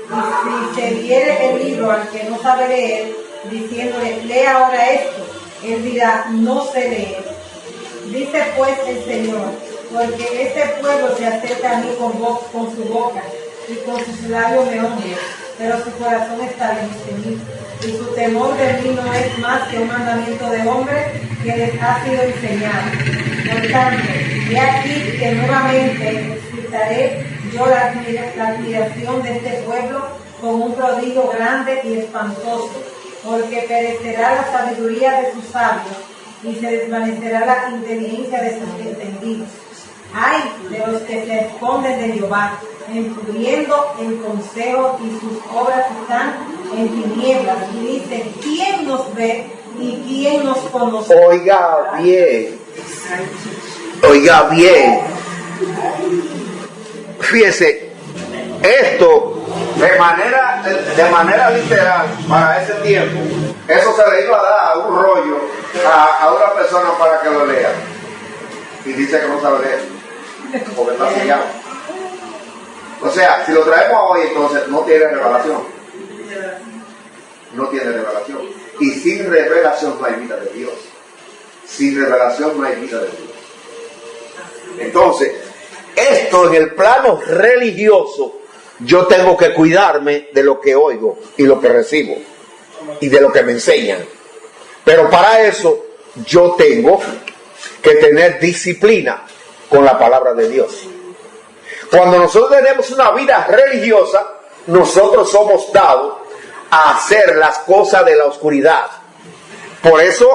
C: Y si se diere el libro al que no sabe leer, diciéndole: lee ahora esto, él dirá: no sé leer. Dice pues el Señor: porque este pueblo se acerca a mí con su boca y con sus labios me honra, pero su corazón está lejos de mí, y su temor de mí no es más que un mandamiento de hombre que les ha sido enseñado. Por tanto, he aquí que nuevamente excitaré yo la admiración de este pueblo con un prodigio grande y espantoso, porque perecerá la sabiduría de sus sabios y se desvanecerá la inteligencia de sus entendidos. Ay de los que se esconden de Jehová, encubriendo el consejo, y sus obras están en tinieblas, y dicen: ¿quién nos ve y quién nos conoce?
A: Oiga bien, Oiga bien, fíjese, esto de manera literal para ese tiempo, eso se le iba a dar un rollo a una persona para que lo lea. Y dice que no sabe leer, porque está sellado. O sea, si lo traemos hoy, entonces no tiene revelación. No tiene revelación. Y sin revelación no hay vida de Dios. Sin revelación no hay vida de Dios. Entonces, esto en el plano religioso, yo tengo que cuidarme de lo que oigo y lo que recibo y de lo que me enseñan. Pero para eso yo tengo que tener disciplina con la palabra de Dios. Cuando nosotros tenemos una vida religiosa, nosotros somos dados a hacer las cosas de la oscuridad. Por eso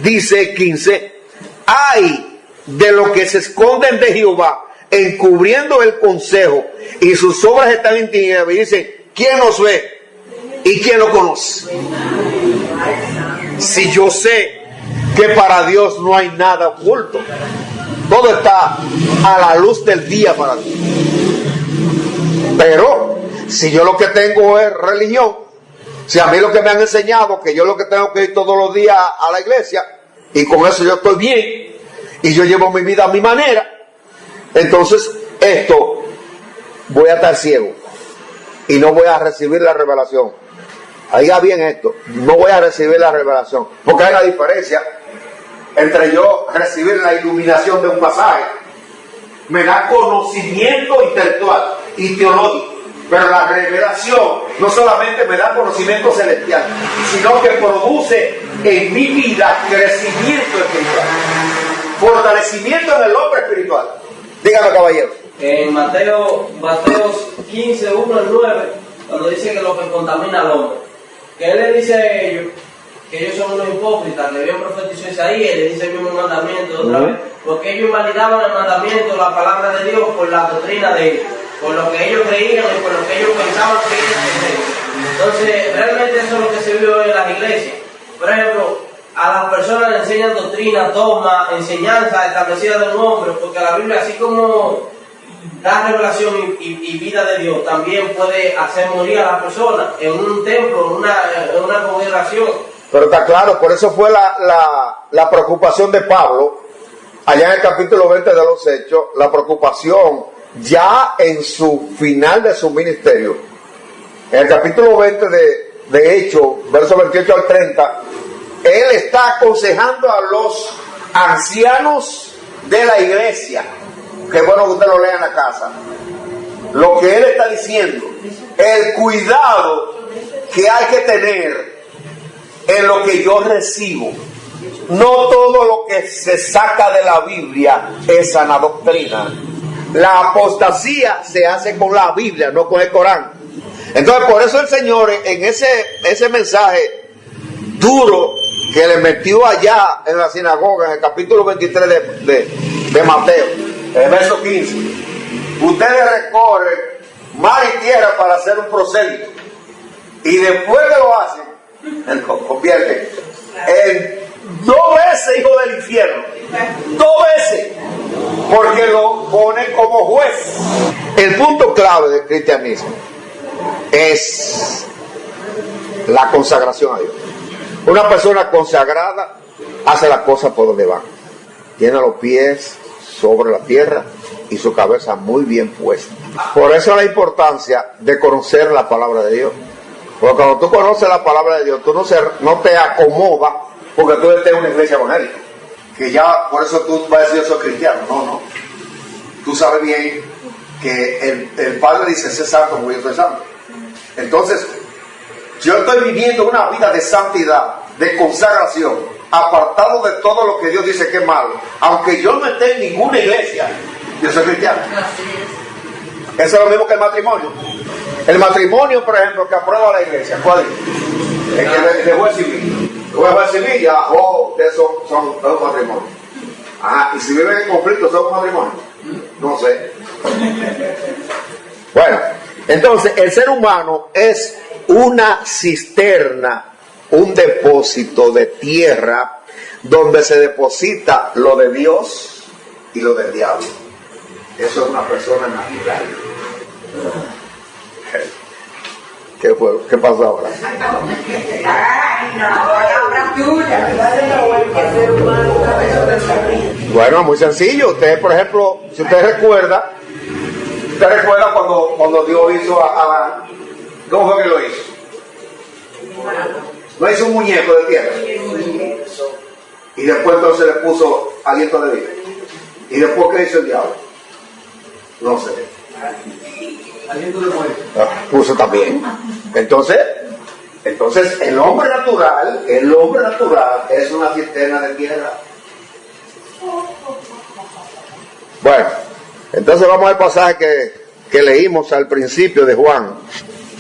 A: dice 15, ay de los que se esconden de Jehová, encubriendo el consejo, y sus obras están en tinieblas. Y dice, ¿quién nos ve y quién lo conoce? Si yo sé que para Dios no hay nada oculto, todo está a la luz del día para Dios. Pero si yo lo que tengo es religión, si a mí lo que me han enseñado, que yo lo que tengo que ir todos los días a la iglesia, y con eso yo estoy bien, y yo llevo mi vida a mi manera, entonces esto voy a estar ciego y no voy a recibir la revelación. Oiga bien esto, no voy a recibir la revelación, porque hay una diferencia entre yo recibir la iluminación de un pasaje. Me da conocimiento intelectual y teológico, pero la revelación no solamente me da conocimiento celestial, sino que produce en mi vida crecimiento espiritual, fortalecimiento en el hombre espiritual. Dígame, caballero.
B: En Mateos 15, 1 al 9, cuando dice que lo que contamina al hombre, que él le dice a ellos que ellos son unos hipócritas, que bien profetizó Isaías, le dice el mismo mandamiento otra vez, porque ellos invalidaban el mandamiento, la palabra de Dios, por la doctrina de ellos, por lo que ellos creían y por lo que ellos pensaban que ellos creían. Entonces, realmente eso es lo que se vio en las iglesias. Por ejemplo, a las personas le enseñan doctrina, dogma, enseñanza establecida de un hombre, porque la Biblia, así como da revelación y vida de Dios, también puede hacer morir a las personas en un templo, en una congregación.
A: Pero está claro, por eso fue la preocupación de Pablo, allá en el capítulo 20 de los Hechos, la preocupación ya en su final de su ministerio. En el capítulo 20 de Hechos, versos 28 al 30, él está aconsejando a los ancianos de la iglesia, que bueno que usted lo lea en la casa, lo que él está diciendo, el cuidado que hay que tener en lo que yo recibo. No todo lo que se saca de la Biblia es sana doctrina. La apostasía se hace con la Biblia, no con el Corán. Entonces, por eso el Señor en ese mensaje duro que le metió allá en la sinagoga, en el capítulo 23 de Mateo, en el verso 15, ustedes recorren mar y tierra para hacer un prosélito, y después que lo hacen, lo convierten en 2 veces hijo del infierno, 2 veces, porque lo ponen como juez. El punto clave del cristianismo es la consagración a Dios. Una persona consagrada hace las cosas por donde van, tiene los pies sobre la tierra y su cabeza muy bien puesta. Por eso la importancia de conocer la palabra de Dios. Porque cuando tú conoces la palabra de Dios, tú no te acomodas porque tú estés en una iglesia evangélica, que ya por eso tú vas a decir yo soy cristiano. No. Tú sabes bien que el Padre dice sé santo como yo soy santo. Entonces, yo estoy viviendo una vida de santidad, de consagración, apartado de todo lo que Dios dice que es malo. Aunque yo no esté en ninguna iglesia, yo soy cristiano. Eso es lo mismo que el matrimonio. El matrimonio, por ejemplo, que aprueba la iglesia, ¿cuál es? El de juez civil. El juez civil ya, ustedes son un matrimonio. Y si viven en conflicto, ¿son un matrimonio? No sé. Bueno, entonces el ser humano es una cisterna, un depósito de tierra donde se deposita lo de Dios y lo del diablo. Eso es una persona natural. ¿Qué fue? ¿Qué pasó ahora? Bueno, muy sencillo. Usted, por ejemplo, si usted recuerda cuando Dios hizo a Adán, ¿cómo fue que lo hizo? No hizo un muñeco de tierra. Y después entonces le puso aliento de vida. ¿Y después qué hizo el diablo? No sé. Puso también. Entonces el hombre natural es una cisterna de tierra. Bueno, entonces vamos al pasaje que leímos al principio de Juan.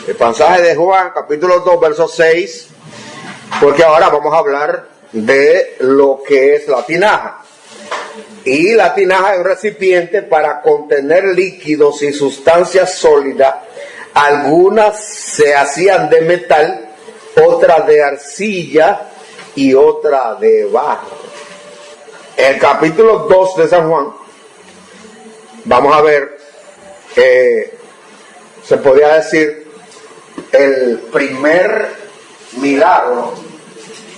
A: El pasaje de Juan, capítulo 2, verso 6, porque ahora vamos a hablar de lo que es la tinaja. Y la tinaja es un recipiente para contener líquidos y sustancias sólidas. Algunas se hacían de metal, otras de arcilla y otras de barro. En el capítulo 2 de San Juan, vamos a ver, se podría decir, el primer milagro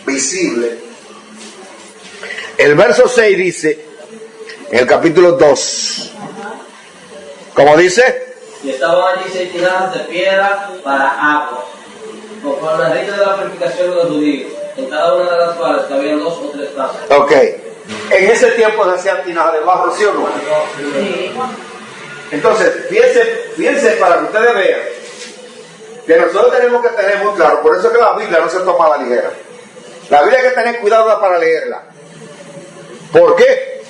A: visible. El verso 6 dice, en el capítulo 2, ¿cómo dice?
B: Y estaban allí 6 tinajas de piedra para agua, conforme al rito de la purificación de los judíos, en cada una de las cuales cabían 2 o 3 tazas.
A: Ok, en ese tiempo se hacían tinajas de barro, ¿sí o no?
B: Sí.
A: Entonces, fíjense para que ustedes vean que nosotros tenemos que tener muy claro, por eso es que la Biblia no se toma a la ligera. La Biblia hay que tener cuidado para leerla. ¿Por qué?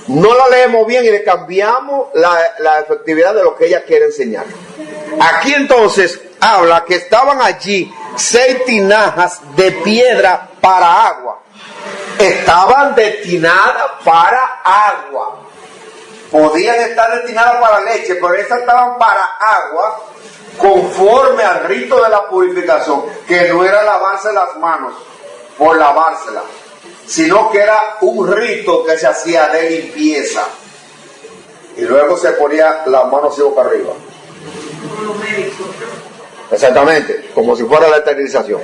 A: No la leemos bien y le cambiamos la efectividad de lo que ella quiere enseñar. Aquí entonces habla que estaban allí 6 tinajas de piedra para agua. Estaban destinadas para agua. Podían estar destinadas para leche, pero esas estaban para agua, conforme al rito de la purificación, que no era lavarse las manos por lavárselas, sino que era un rito que se hacía de limpieza. Y luego se ponía las manos así boca arriba. Exactamente, como si fuera la esterilización.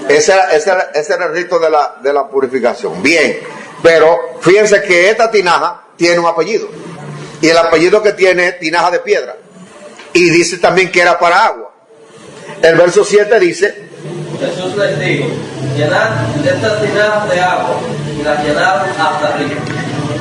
A: Ese era el rito de la purificación. Bien, pero fíjense que esta tinaja tiene un apellido. Y el apellido que tiene es tinaja de piedra. Y dice también que era para agua. El verso 7 dice:
B: Jesús les dijo, llenad estas tinajas de agua, y las llenaron hasta arriba.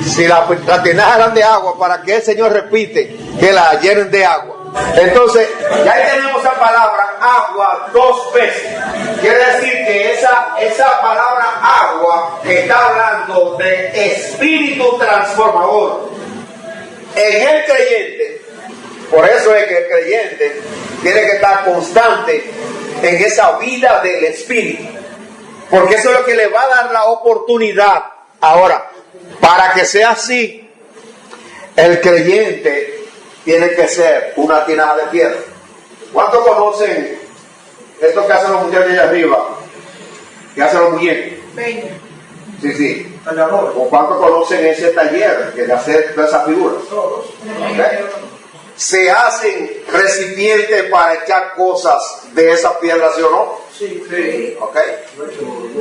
A: Si las tinajas eran de agua, ¿para qué el Señor repite que la llenen de agua? Entonces, ya ahí tenemos la palabra agua 2 veces. Quiere decir que esa palabra agua está hablando de espíritu transformador en el creyente. Por eso es que el creyente tiene que estar constante en esa vida del espíritu, porque eso es lo que le va a dar la oportunidad. Ahora, para que sea así, el creyente tiene que ser una tinaja de piedra. ¿Cuántos conocen esto que hacen los muchachos allá arriba? ¿Qué hacen los muñecos? Sí. ¿O cuántos conocen ese taller que hace todas esas figuras? Todos. ¿Okay? Se hacen recipientes para echar cosas de esas piedras, ¿sí o no? Sí. ¿Ok?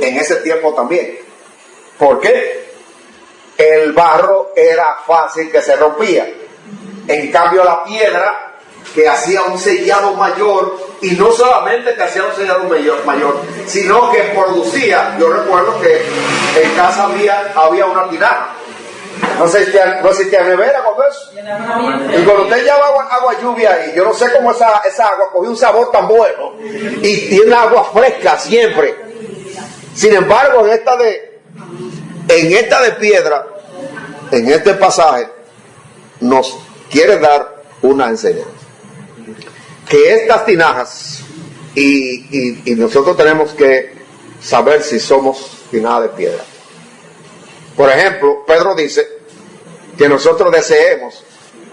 A: En ese tiempo también. ¿Por qué? El barro era fácil que se rompía. En cambio la piedra, que hacía un sellado mayor, y no solamente que hacía un sellado mayor, sino que producía. Yo recuerdo que en casa había una tinaja. No existía nevera con eso. Y cuando usted lleva agua lluvia ahí, yo no sé cómo esa agua cogió un sabor tan bueno y tiene agua fresca siempre. Sin embargo, en esta de piedra, en este pasaje, nos quiere dar una enseñanza. Que estas tinajas, y nosotros tenemos que saber si somos tinajas de piedra. Por ejemplo, Pedro dice que nosotros deseemos,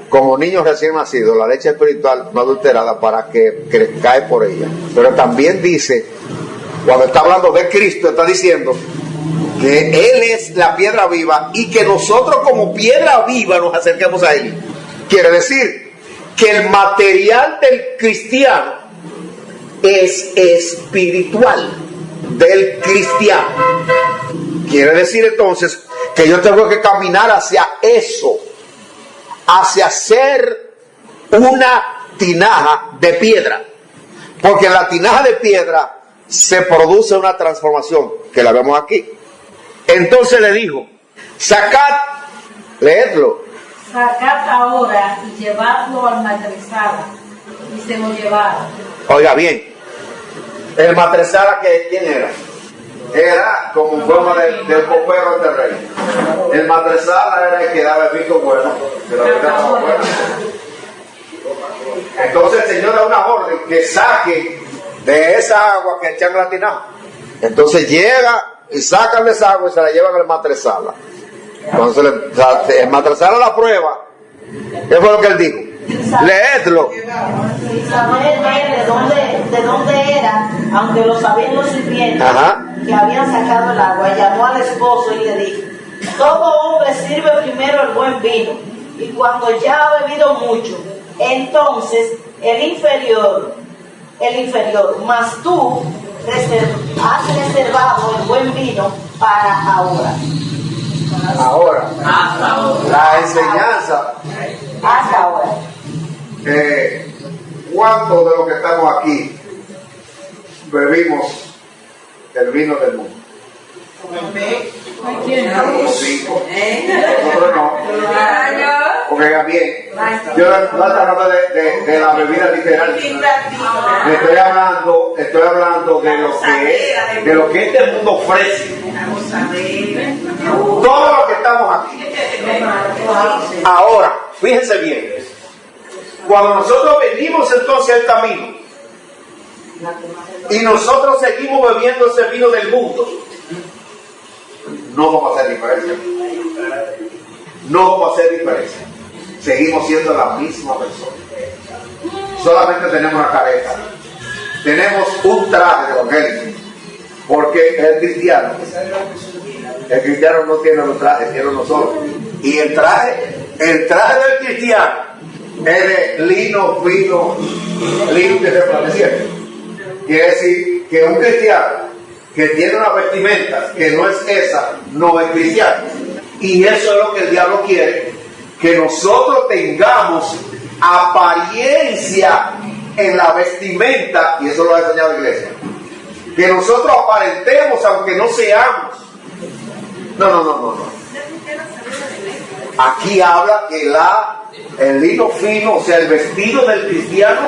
A: como niños recién nacidos, la leche espiritual no adulterada para que crezca por ella. Pero también dice, cuando está hablando de Cristo, está diciendo que Él es la piedra viva y que nosotros como piedra viva nos acerquemos a Él. Quiere decir que el material del cristiano es espiritual del cristiano. Quiere decir entonces que yo tengo que caminar hacia eso, hacia ser una tinaja de piedra, porque en la tinaja de piedra se produce una transformación, que la vemos aquí. Entonces le dijo, sacad, leedlo.
C: Sacad ahora y llevadlo al maestresala. Y se lo llevaron.
A: Oiga bien, el maestresala, ¿quién era? Era como forma del copero del rey. El maestresala era el que daba el visto bueno, de la vida estaba buena. Entonces el Señor da una orden que saque de esa agua que echan la tinaja. Entonces llega y sacan esa agua y se la llevan al maestresala. Entonces el maestresala la prueba. ¿Qué fue lo que él dijo? Leedlo.
D: Saber de dónde era, aunque lo sabían los sirvientes que habían sacado el agua, llamó al esposo y le dijo: todo hombre sirve primero el buen vino, y cuando ya ha bebido mucho, entonces el inferior, mas tú has reservado el buen vino para ahora.
A: Ahora, la enseñanza.
D: Hasta ahora.
A: ¿Cuántos de los que estamos aquí bebimos el vino del mundo? Los 5. Nosotros no. Porque bien, yo no estoy hablando de la bebida literal. Estoy hablando de lo que este mundo ofrece. Todo lo que estamos aquí. Ahora, fíjense bien. Cuando nosotros venimos entonces al camino y nosotros seguimos bebiendo ese vino del mundo, no vamos a hacer diferencia. No vamos a hacer diferencia. Seguimos siendo la misma persona. Solamente tenemos una careta. Tenemos un traje de evangélico. Porque el cristiano no tiene un traje, tiene uno solo. Y el traje del cristiano es de lino fino, lino que resplandeciente. Quiere decir que un cristiano que tiene una vestimenta que no es esa, no es cristiano. Y eso es lo que el diablo quiere, que nosotros tengamos apariencia en la vestimenta, y eso lo ha enseñado la iglesia. Que nosotros aparentemos aunque no seamos. No. Aquí habla que el lino fino, o sea, el vestido del cristiano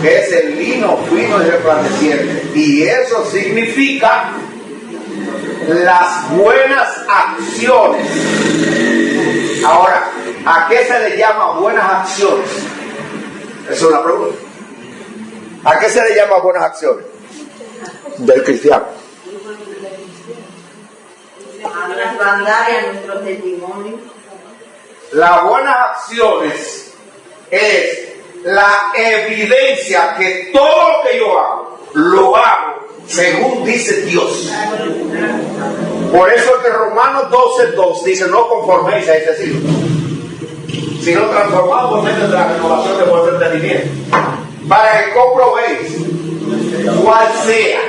A: es el lino fino y resplandeciente. Y eso significa las buenas acciones. Ahora, ¿a qué se le llama buenas acciones? Esa es una pregunta. ¿A qué se le llama buenas acciones? Del cristiano.
C: A respaldar y a nuestro testimonio.
A: Las buenas acciones es la evidencia que todo lo que yo hago, lo hago según dice Dios. Por eso es que Romanos 12:2 dice: no conforméis a este siglo, sino transformados por medio de la renovación de vuestro entendimiento, para que comprobéis cuál sea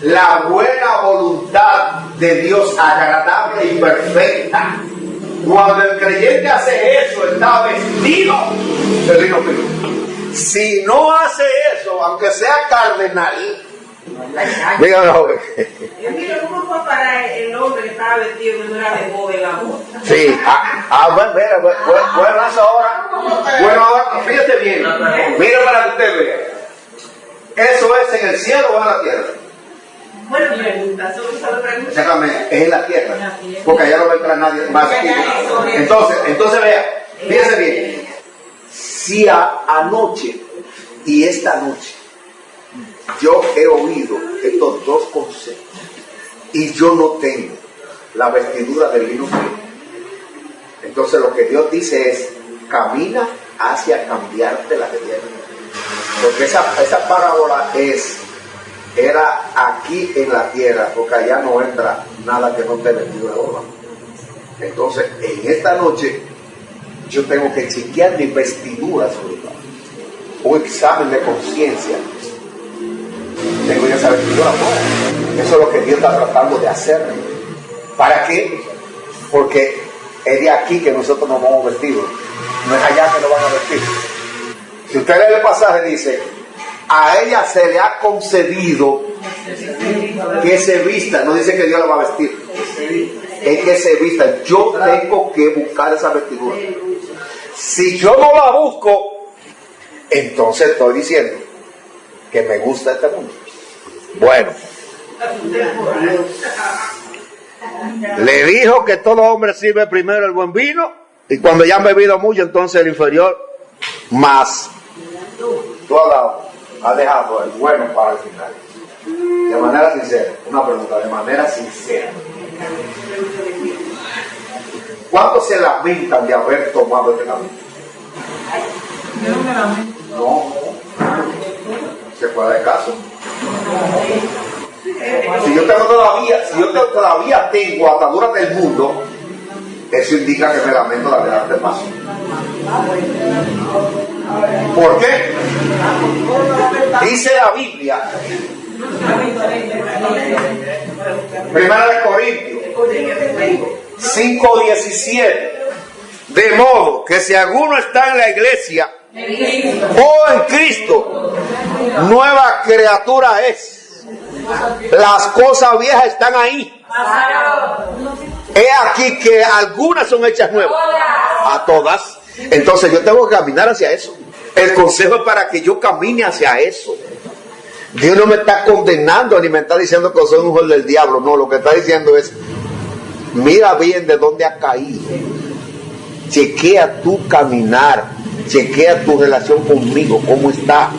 A: la buena voluntad de Dios, agradable y perfecta. Cuando el creyente hace eso, está vestido de lino fino. Si no hace eso, aunque sea cardenal, dígame, joven.
C: Mira, ¿cómo fue para el hombre que estaba vestido que no era de joven la boda?
A: Sí, bueno, eso ahora. Bueno, ahora, fíjate bien. Mira para que usted vea. ¿Eso es en el cielo o en la tierra?
C: Buena pregunta, solo pregunta.
A: Exactamente, es en la tierra. Porque allá no va a entrar nadie más. Entonces vea, fíjese bien. Si anoche y esta noche yo he oído estos dos conceptos y yo no tengo la vestidura del lino fino, entonces lo que Dios dice es: camina hacia cambiarte la que tienes. Porque esa parábola era aquí en la tierra, porque allá no entra nada que no esté vestido de boda. Entonces, en esta noche, yo tengo que chequear mis vestiduras, un examen de conciencia. Tengo ya esa vestidura buena. Eso es lo que Dios está tratando de hacer. ¿Para qué? Porque es de aquí que nosotros nos vamos vestidos. No es allá que nos van a vestir. Si usted lee el pasaje, dice: a ella se le ha concedido que se vista. No dice que Dios la va a vestir, es que se vista. Yo tengo que buscar esa vestidura. Si yo no la busco, entonces estoy diciendo que me gusta este mundo. Bueno, le dijo que todo hombre sirve primero el buen vino, y cuando ya han bebido mucho, entonces el inferior más. Tú has dejado el bueno para el final. De manera sincera, una pregunta, de manera sincera. ¿Cuántos se lamentan de haber tomado este camino? No. Se puede dar caso. Si yo todavía tengo ataduras del mundo, eso indica que me lamento de haber dado paso. ¿Por qué? Dice la Biblia, Primera de Corintios 5:17, de modo que si alguno está en la iglesia o en Cristo, nueva criatura es. Las cosas viejas están ahí. He aquí que algunas son hechas nuevas. A todas. Entonces yo tengo que caminar hacia eso. El consejo es para que yo camine hacia eso. Dios no me está condenando ni me está diciendo que soy un hijo del diablo. No, lo que está diciendo es: mira bien de dónde has caído. Chequea tu caminar. Chequea tu relación conmigo. ¿Cómo está?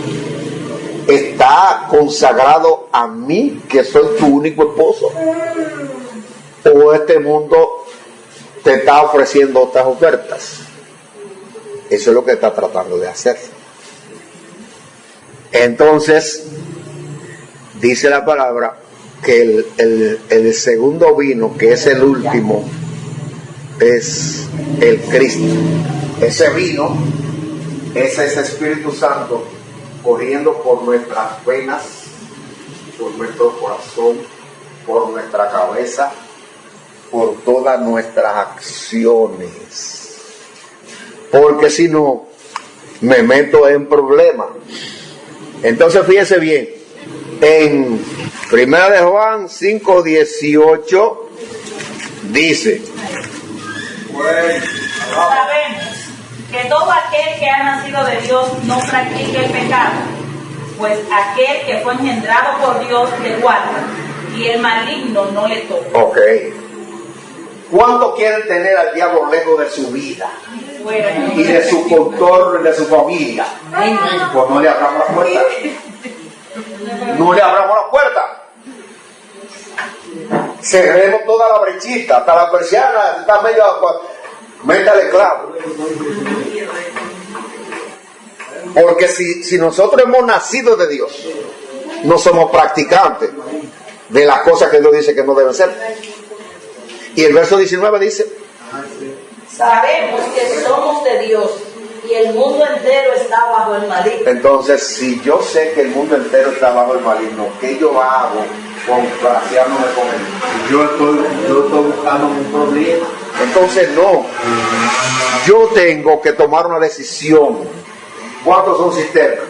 A: ¿Está consagrado a mí, que soy tu único esposo? ¿O este mundo te está ofreciendo otras ofertas? Eso es lo que está tratando de hacer. Entonces, dice la palabra que el segundo vino, que es el último, es el Cristo. Ese vino es ese Espíritu Santo corriendo por nuestras venas, por nuestro corazón, por nuestra cabeza, por todas nuestras acciones. Porque si no, me meto en problemas. Entonces fíjese bien, en 1 de Juan 5:18 dice:
E: sabemos que todo aquel que ha nacido de Dios no practica el pecado, pues aquel que fue engendrado por Dios le guarda, y el maligno no le toca.
A: Ok. ¿Cuánto quieren tener al diablo lejos de su vida? Y de su contorno y de su familia? Pues no le abramos la puerta. No le abramos la puerta. Cerremos toda la brechita, hasta la persiana está medio. Métale clavo. Porque si nosotros hemos nacido de Dios, no somos practicantes de las cosas que Dios dice que no deben ser. Y el verso 19 dice:
D: sabemos que somos de Dios y el mundo entero está bajo el maligno.
A: Entonces, si yo sé que el mundo entero está bajo el maligno, ¿qué yo hago congraciándome con él? Yo estoy buscando un problema. Entonces no, yo tengo que tomar una decisión. ¿Cuántos son cisternas?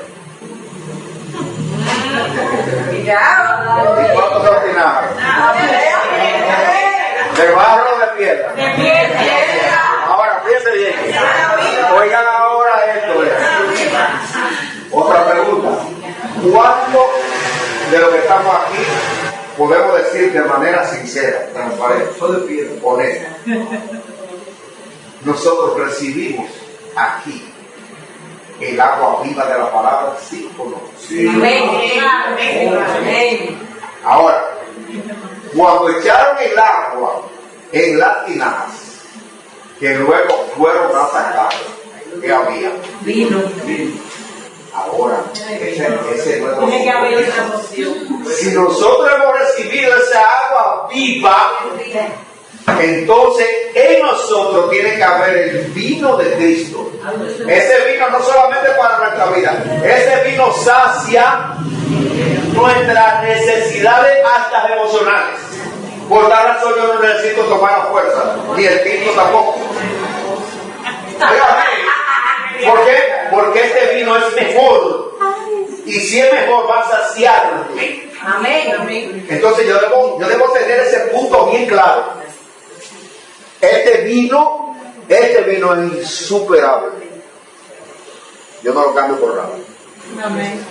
A: ¿Y cuántos son tinajas? ¿De barro o de piedra? De piedra. Ahora, fíjense bien. Oigan ahora esto. Otra pregunta. ¿Cuánto de lo que estamos aquí podemos decir de manera sincera, transparente, honesta? Nosotros recibimos aquí el agua viva de la palabra, ¿sí o no? Sí. Amén. Ahora, cuando echaron el agua en las tinajas, que luego fueron a sacar, ¿qué había? Vino. Ahora, ese nuevo
E: Tiene que haber otra opción.
A: si nosotros hemos recibido esa agua viva, entonces en nosotros tiene que haber el vino de Cristo. Ese vino no solamente para nuestra vida, ese vino sacia nuestras necesidades hasta emocionales. Por tal razón yo no necesito tomar la fuerza, ni el tinto tampoco. ¿Por qué? Porque este vino es mejor. Y si es mejor, va a saciarme.
E: Amén.
A: Entonces yo debo tener ese punto bien claro. Este vino es insuperable. Yo no lo cambio por nada.
E: Amén.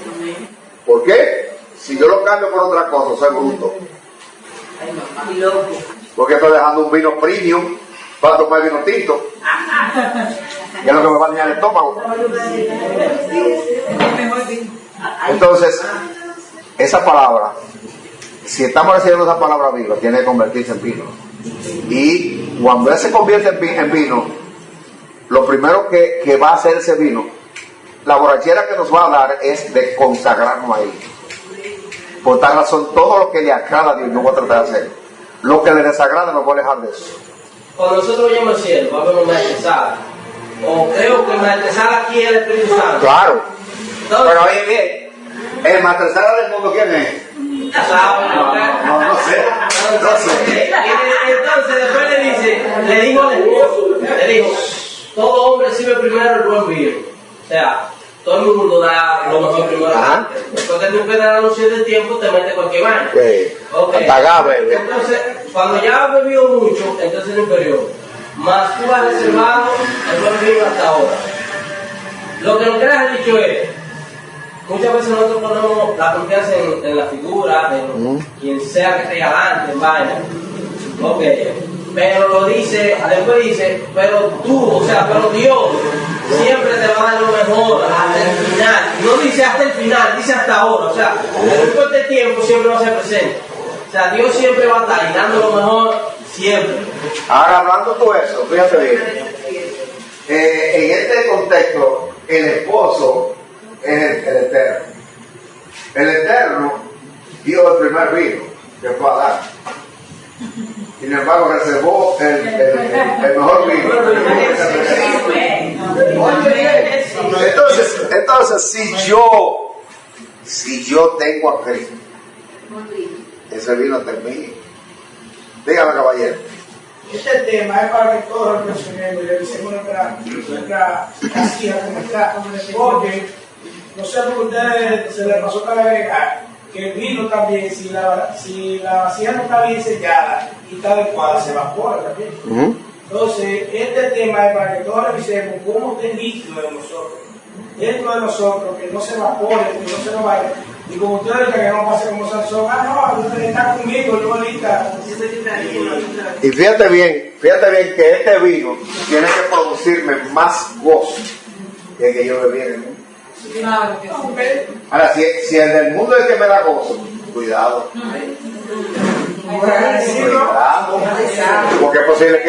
A: ¿Por qué? Si yo lo cambio por otra cosa, soy bruto. Porque estoy dejando un vino premium para tomar vino tinto. Y es lo que me va a dañar el estómago. Entonces, esa palabra, si estamos recibiendo esa palabra viva, tiene que convertirse en vino. Y cuando él se convierte en vino, lo primero que va a hacer ese vino, la borrachera que nos va a dar es de consagrarnos a él. Por tal razón, todo lo que le agrada a Dios, yo voy a tratar de hacer. Lo que le desagrada, me voy a alejar de eso.
B: Cuando nosotros vayamos al cielo, va a haber una maestresada. O creo que maestresada aquí es el Espíritu Santo.
A: Claro.
B: Entonces,
A: Pero oye bien, el maestresada del mundo, ¿quién es? No sé.
B: Entonces después le dijo al esposo, le dijo, todo hombre sirve primero el buen vino. O sea, todo el mundo da lo mejor primero. Después que tú quedas a un cierto tiempo, te metes cualquier vaina. Okay. Entonces, cuando ya has bebido mucho, entonces es inferior. Más tú has reservado el buen vino hasta ahora. Lo que nos queda dicho es, muchas veces nosotros ponemos la confianza en la figura, en quien sea que esté adelante, en vaina. Ok, pero lo dice, después dice, pero tú, o sea, pero Dios siempre te va a dar lo mejor hasta el final. No dice hasta el final, dice hasta ahora. O sea, en todo este tiempo siempre va a ser presente. O sea, Dios siempre va a estar y dando lo mejor siempre.
A: Ahora, hablando todo eso, fíjate bien. En este contexto, el esposo es el Eterno. El Eterno dio el primer vino que fue a dar. Sin embargo, reservó el mejor vino. Entonces, si yo tengo a Cristo, ese vino termina. Dígame, caballero.
F: Este tema es para que todos reflexionemos y revisemos nuestra casilla como está. Porque no sé por ustedes se les pasó para agregar que el vino también, si la vasija no está bien sellada y está adecuada, se evapora también. Entonces, este tema es para que todos revisemos cómo está el líquido de nosotros. Dentro de nosotros, que no se evapore, que no se nos vaya. Y como ustedes dicen que no pase como Sansón, no, usted está conmigo, yo ahorita.
A: Y fíjate bien que este vino tiene que producirme más gozo que el que yo bebí en el mundo.
E: Claro que sí.
A: Ahora, si el del mundo es el que me da gozo, cuidado. Porque es posible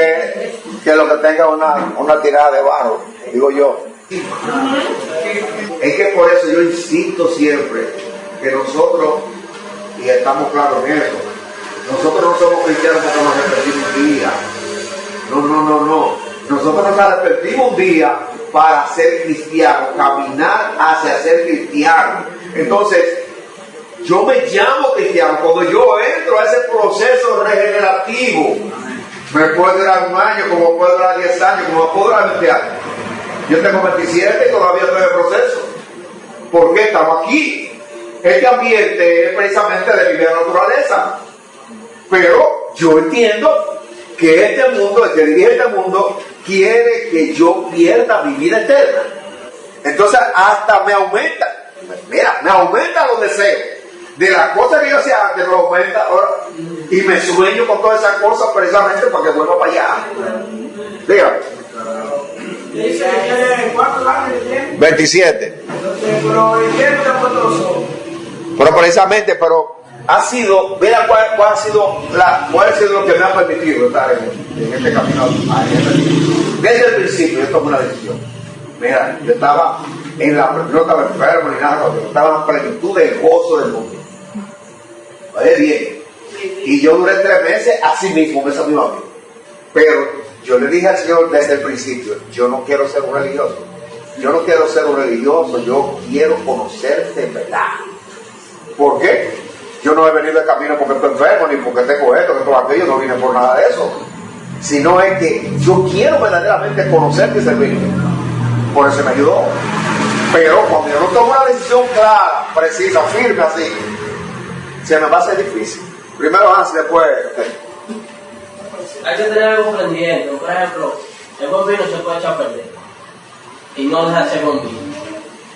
A: que lo que tenga una tirada de barro, digo yo. Es que por eso yo insisto siempre que nosotros, y estamos claros en eso, nosotros no somos cristianos porque nos arrepentimos un día. No. Nosotros nos arrepentimos un día para ser cristianos, caminar hacia ser cristianos. Entonces, yo me llamo cristiano cuando yo entro a ese proceso regenerativo. Me puede durar un año, como puede durar 10 años, como puede durar 20 años. Yo tengo 27 y todavía estoy en proceso. ¿Por qué estamos aquí? Este ambiente es precisamente de mi naturaleza. Pero yo entiendo que este mundo, el que dirige este mundo, quiere que yo pierda mi vida eterna. Entonces hasta me aumenta los deseos. De las cosas que yo hacía antes, me aumenta ahora. Y me sueño con todas esas cosas precisamente para que vuelva para allá. Dígame.
F: Dice que ¿cuántos años tiene?
A: 27.
F: Pero el tiempo te ha puesto los ojos.
A: Pero precisamente, ha sido, mira cuál ha sido lo que me ha permitido estar en este camino. Desde el principio yo tomé una decisión. Mira, yo estaba no estaba enfermo ni nada, yo estaba en la plenitud del gozo del mundo. Oye bien, y yo duré 3 meses así mismo, con esa misma vida. Pero yo le dije al Señor desde el principio, yo no quiero ser un religioso. Yo no quiero ser un religioso, yo quiero conocerte en verdad. ¿Por qué? Yo no he venido de camino porque estoy enfermo, ni porque tengo esto, que todo aquello, no vine por nada de eso. Sino es que yo quiero verdaderamente conocerte y servirte. Por eso me ayudó. Pero cuando yo no tomo una decisión clara, precisa, firme así, se me va a hacer difícil. Primero Hans, después.
B: Hay que tener algo pendiente. Por ejemplo, el buen vino se puede echar a perder y no deja de ser buen vino.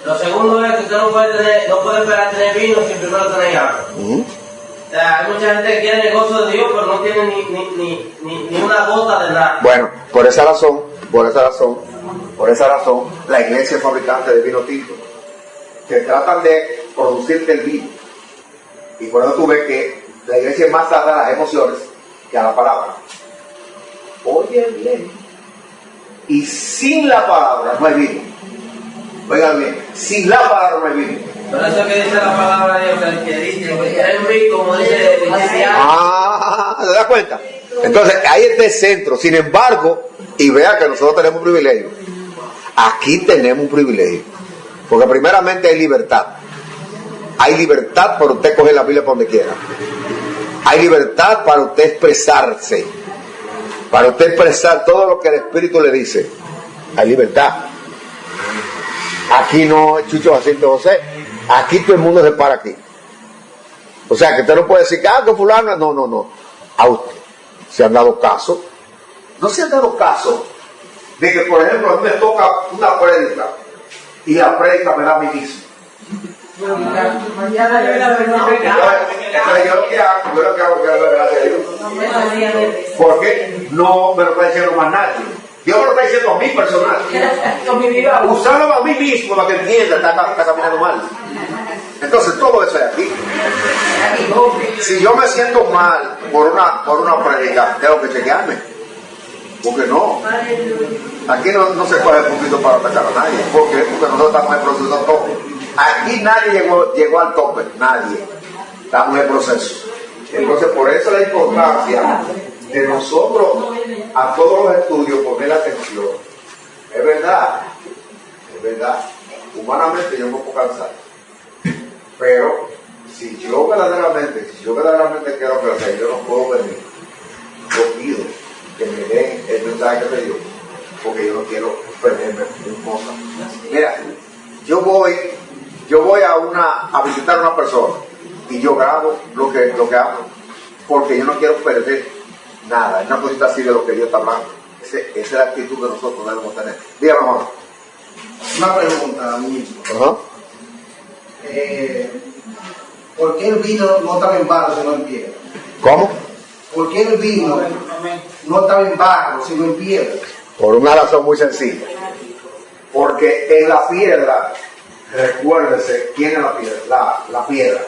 B: Lo segundo es que usted no puede esperar tener vino si primero tenéis agua. O sea, hay mucha gente que quiere el gozo de Dios, pero no tiene ni una gota de nada.
A: Bueno, por esa razón, la iglesia es fabricante de vino tinto, que tratan de producirte el vino. Y por eso tú ves que la iglesia es más dada a las emociones que a la palabra. Oye bien, y sin la palabra no hay vino. Oigan bien, sin la palabra no hay vino.
B: Por eso que dice la palabra de Dios, que dice, es mí, como dice
A: ¿se da cuenta? Entonces, ahí está el centro. Sin embargo, y vea que nosotros tenemos un privilegio. Aquí tenemos un privilegio. Porque primeramente hay libertad. Hay libertad para usted coger la Biblia por donde quiera. Hay libertad para usted expresarse. Para usted expresar todo lo que el Espíritu le dice. Hay libertad. Aquí no es Chucho Jacinto José. Aquí todo el mundo se para aquí. O sea, que usted no puede decir que fulano. No. A usted se han dado caso. No se han dado caso de que, por ejemplo, a mí me toca una prédica y la prédica me da a mí mismo.
C: Mañana yo la
A: Entonces yo lo que hago es darle gracias a Dios. Porque no me lo está diciendo más nadie. Dios me lo está diciendo a mí personal. Usándolo a mí mismo para que entienda, está caminando mal. Entonces todo eso es aquí. Si yo me siento mal por una prédica, tengo que chequearme. Porque no. Aquí no se coge el puntito para atacar a nadie. ¿Por qué? Porque nosotros estamos en proceso de tope. Aquí nadie llegó al tope. Nadie. Estamos en proceso. Entonces por eso la importancia de nosotros a todos los estudios poner atención. Es verdad. Humanamente yo no puedo cansar. Pero si yo verdaderamente quiero crecer, yo no puedo venir. Yo pido que me den el mensaje que me dio, porque yo no quiero perderme en cosas. Mira, yo voy a visitar a una persona y yo grabo lo que hago, porque yo no quiero perder nada. Es una cosita así de lo que Dios está hablando. Esa es la actitud que nosotros debemos tener. Dígame, hermano.
G: Una pregunta, amigo. ¿Por qué el vino no estaba en barro sino en piedra?
A: ¿Cómo?
G: ¿Por qué el vino no estaba en barro sino en piedra?
A: Por una razón muy sencilla. Porque en la piedra, recuérdese, ¿quién es la piedra? La piedra.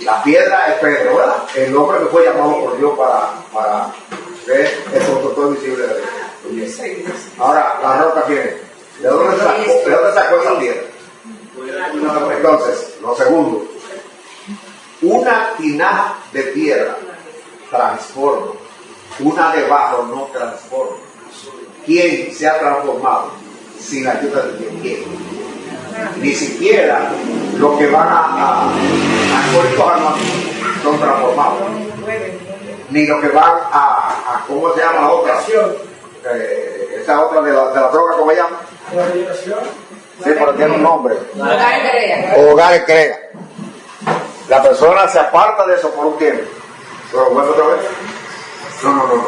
A: La piedra es Pedro, ¿verdad? El hombre que fue llamado por Dios para ser el constructor visible de Dios. Ahora, la roca tiene. ¿De dónde sacó esa piedra? Entonces, lo segundo, una tinaja de piedra transforma, una de barro no transforma. ¿Quién se ha transformado sin la ayuda de Dios? ¿Quién? Ni siquiera los que van a alcohólicos anónimos son transformados, ni los que van a ¿cómo se llama la otra? Esa otra de la droga, ¿cómo se llama? Sí, pero tiene un nombre. Hogares Crea. La persona se aparta de eso por un tiempo, pero vuelve otra vez. No.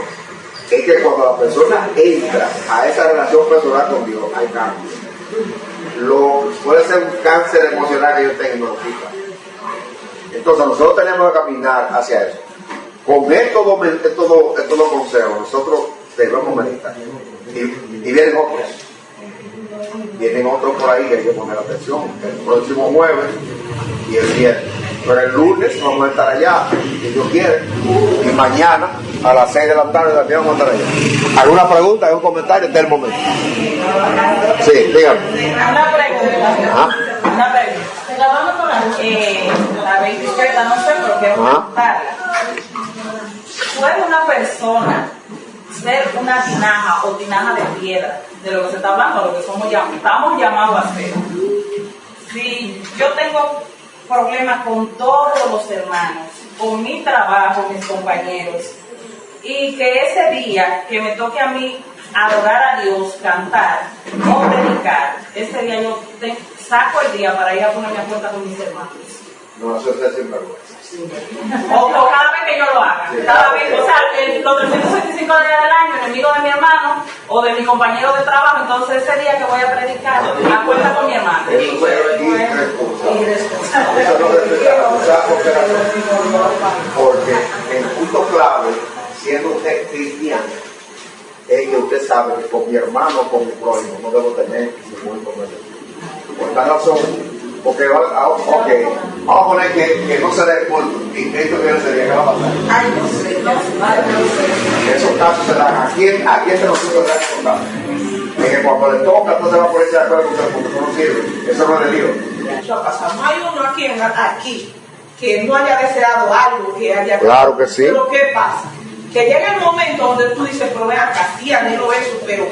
A: Es que cuando la persona entra a esa relación personal con Dios, hay cambio. Puede ser un cáncer emocional que yo tenga y me lo quita. Entonces nosotros tenemos que caminar hacia eso. Con estos dos consejos nosotros debemos meditar. Y vienen otros por ahí que hay que poner atención. El próximo jueves y el viernes. Pero el lunes vamos a estar allá, si Dios quiere. Y mañana a las 6 de la tarde también vamos a estar allá. ¿Alguna pregunta, algún comentario? Este es el momento. Sí, dígame.
E: Una pregunta.
A: Ajá.
E: Una pregunta. La 27, no sé, pero quiero preguntarla. ¿Puede una persona ser una tinaja o tinaja de piedra, de lo que se está hablando, lo que estamos llamados a ser? Si yo tengo problemas con todos los hermanos, con mi trabajo, mis compañeros, y que ese día que me toque a mí adorar a Dios, cantar o predicar, ese día yo saco el día para ir a ponerme a cuenta con mis hermanos.
A: No, eso es sinvergüenza.
E: O cada vez que yo lo haga, cada vez, o sea, los 365 días del año, enemigo de mi hermano o de mi compañero de trabajo, entonces ese día que voy a predicar, a cuenta con mi hermano.
A: Eso es irresponsable. Eso no se debe acusar porque el punto clave, siendo usted cristiano, es que usted sabe que con mi hermano o con mi prójimo no debo tener ningún inconveniente. Por tal razón, porque vamos a poner que no se dé por intento que no se diga, ¿qué va a pasar?
C: Ay, no sé.
A: Esos casos se dan aquí se nos puede dar esos casos. Es que cuando le toca, entonces va a ponerse de acuerdo con usted, porque eso no sirve. Eso no es de Dios.
F: Eso ha pasado. No hay uno aquí que no haya deseado algo, que haya...
A: Claro que sí.
F: Pero ¿qué pasa? Que llega el momento donde tú dices, pero ven acá, sí, anhelo eso, pero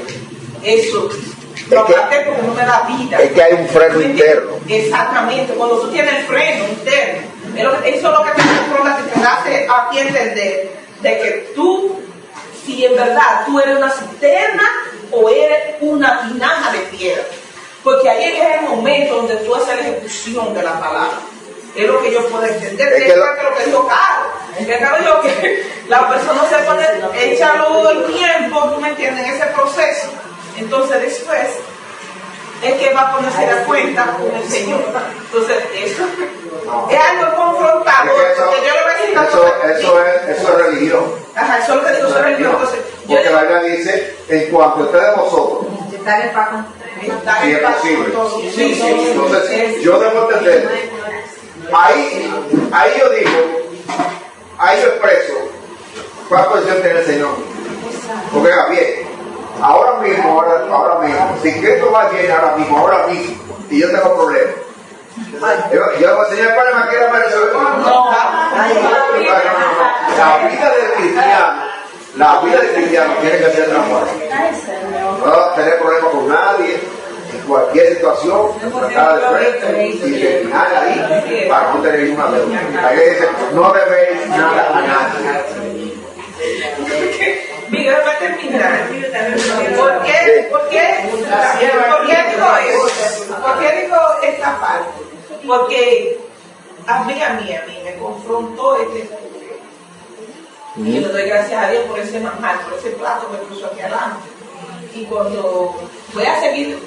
F: eso... Lo aparte porque no me da vida.
A: Es que hay un freno interno.
F: Exactamente, cuando tú tienes el freno interno, eso es lo que te controla, que te hace a ti entender de que tú, si en verdad tú eres una cisterna o eres una tinaja de piedra. Porque ahí es el momento donde tú haces la ejecución de la palabra. Es lo que yo puedo entender. Es que lo que dijo Caro. Que Caro dijo que la persona se puede echarlo el tiempo, ¿tú me entiendes? En ese proceso. Entonces después es que va a ponerse la cuenta con el Señor. Entonces eso es algo confrontador. Porque yo le voy a decir
A: eso es religión.
F: Ajá, eso es lo que digo, eso es religión. Entonces,
A: porque la Biblia dice, en cuanto a ustedes vosotros, si es posible.
F: Sí.
A: Entonces, yo debo entender. Ahí yo digo, ahí yo expreso cuál posición tiene el Señor. Porque bien. Ahora mismo, si Cristo va a llegar ahora mismo, y yo tengo problemas, yo voy a enseñar el problema que era para resolver. La vida del cristiano tiene que ser transparente. No tener problemas con nadie, en cualquier situación, tratar de frente y terminar ahí para no tener ninguna deuda. Ahí dice, no debéis nada a nadie.
F: Miguel va a terminar. ¿Por qué digo eso? ¿Por qué digo esta parte? Porque a mí me confrontó este estudio. Y yo le doy gracias a Dios por ese manjar, por ese plato que puso aquí adelante. Y cuando voy a seguir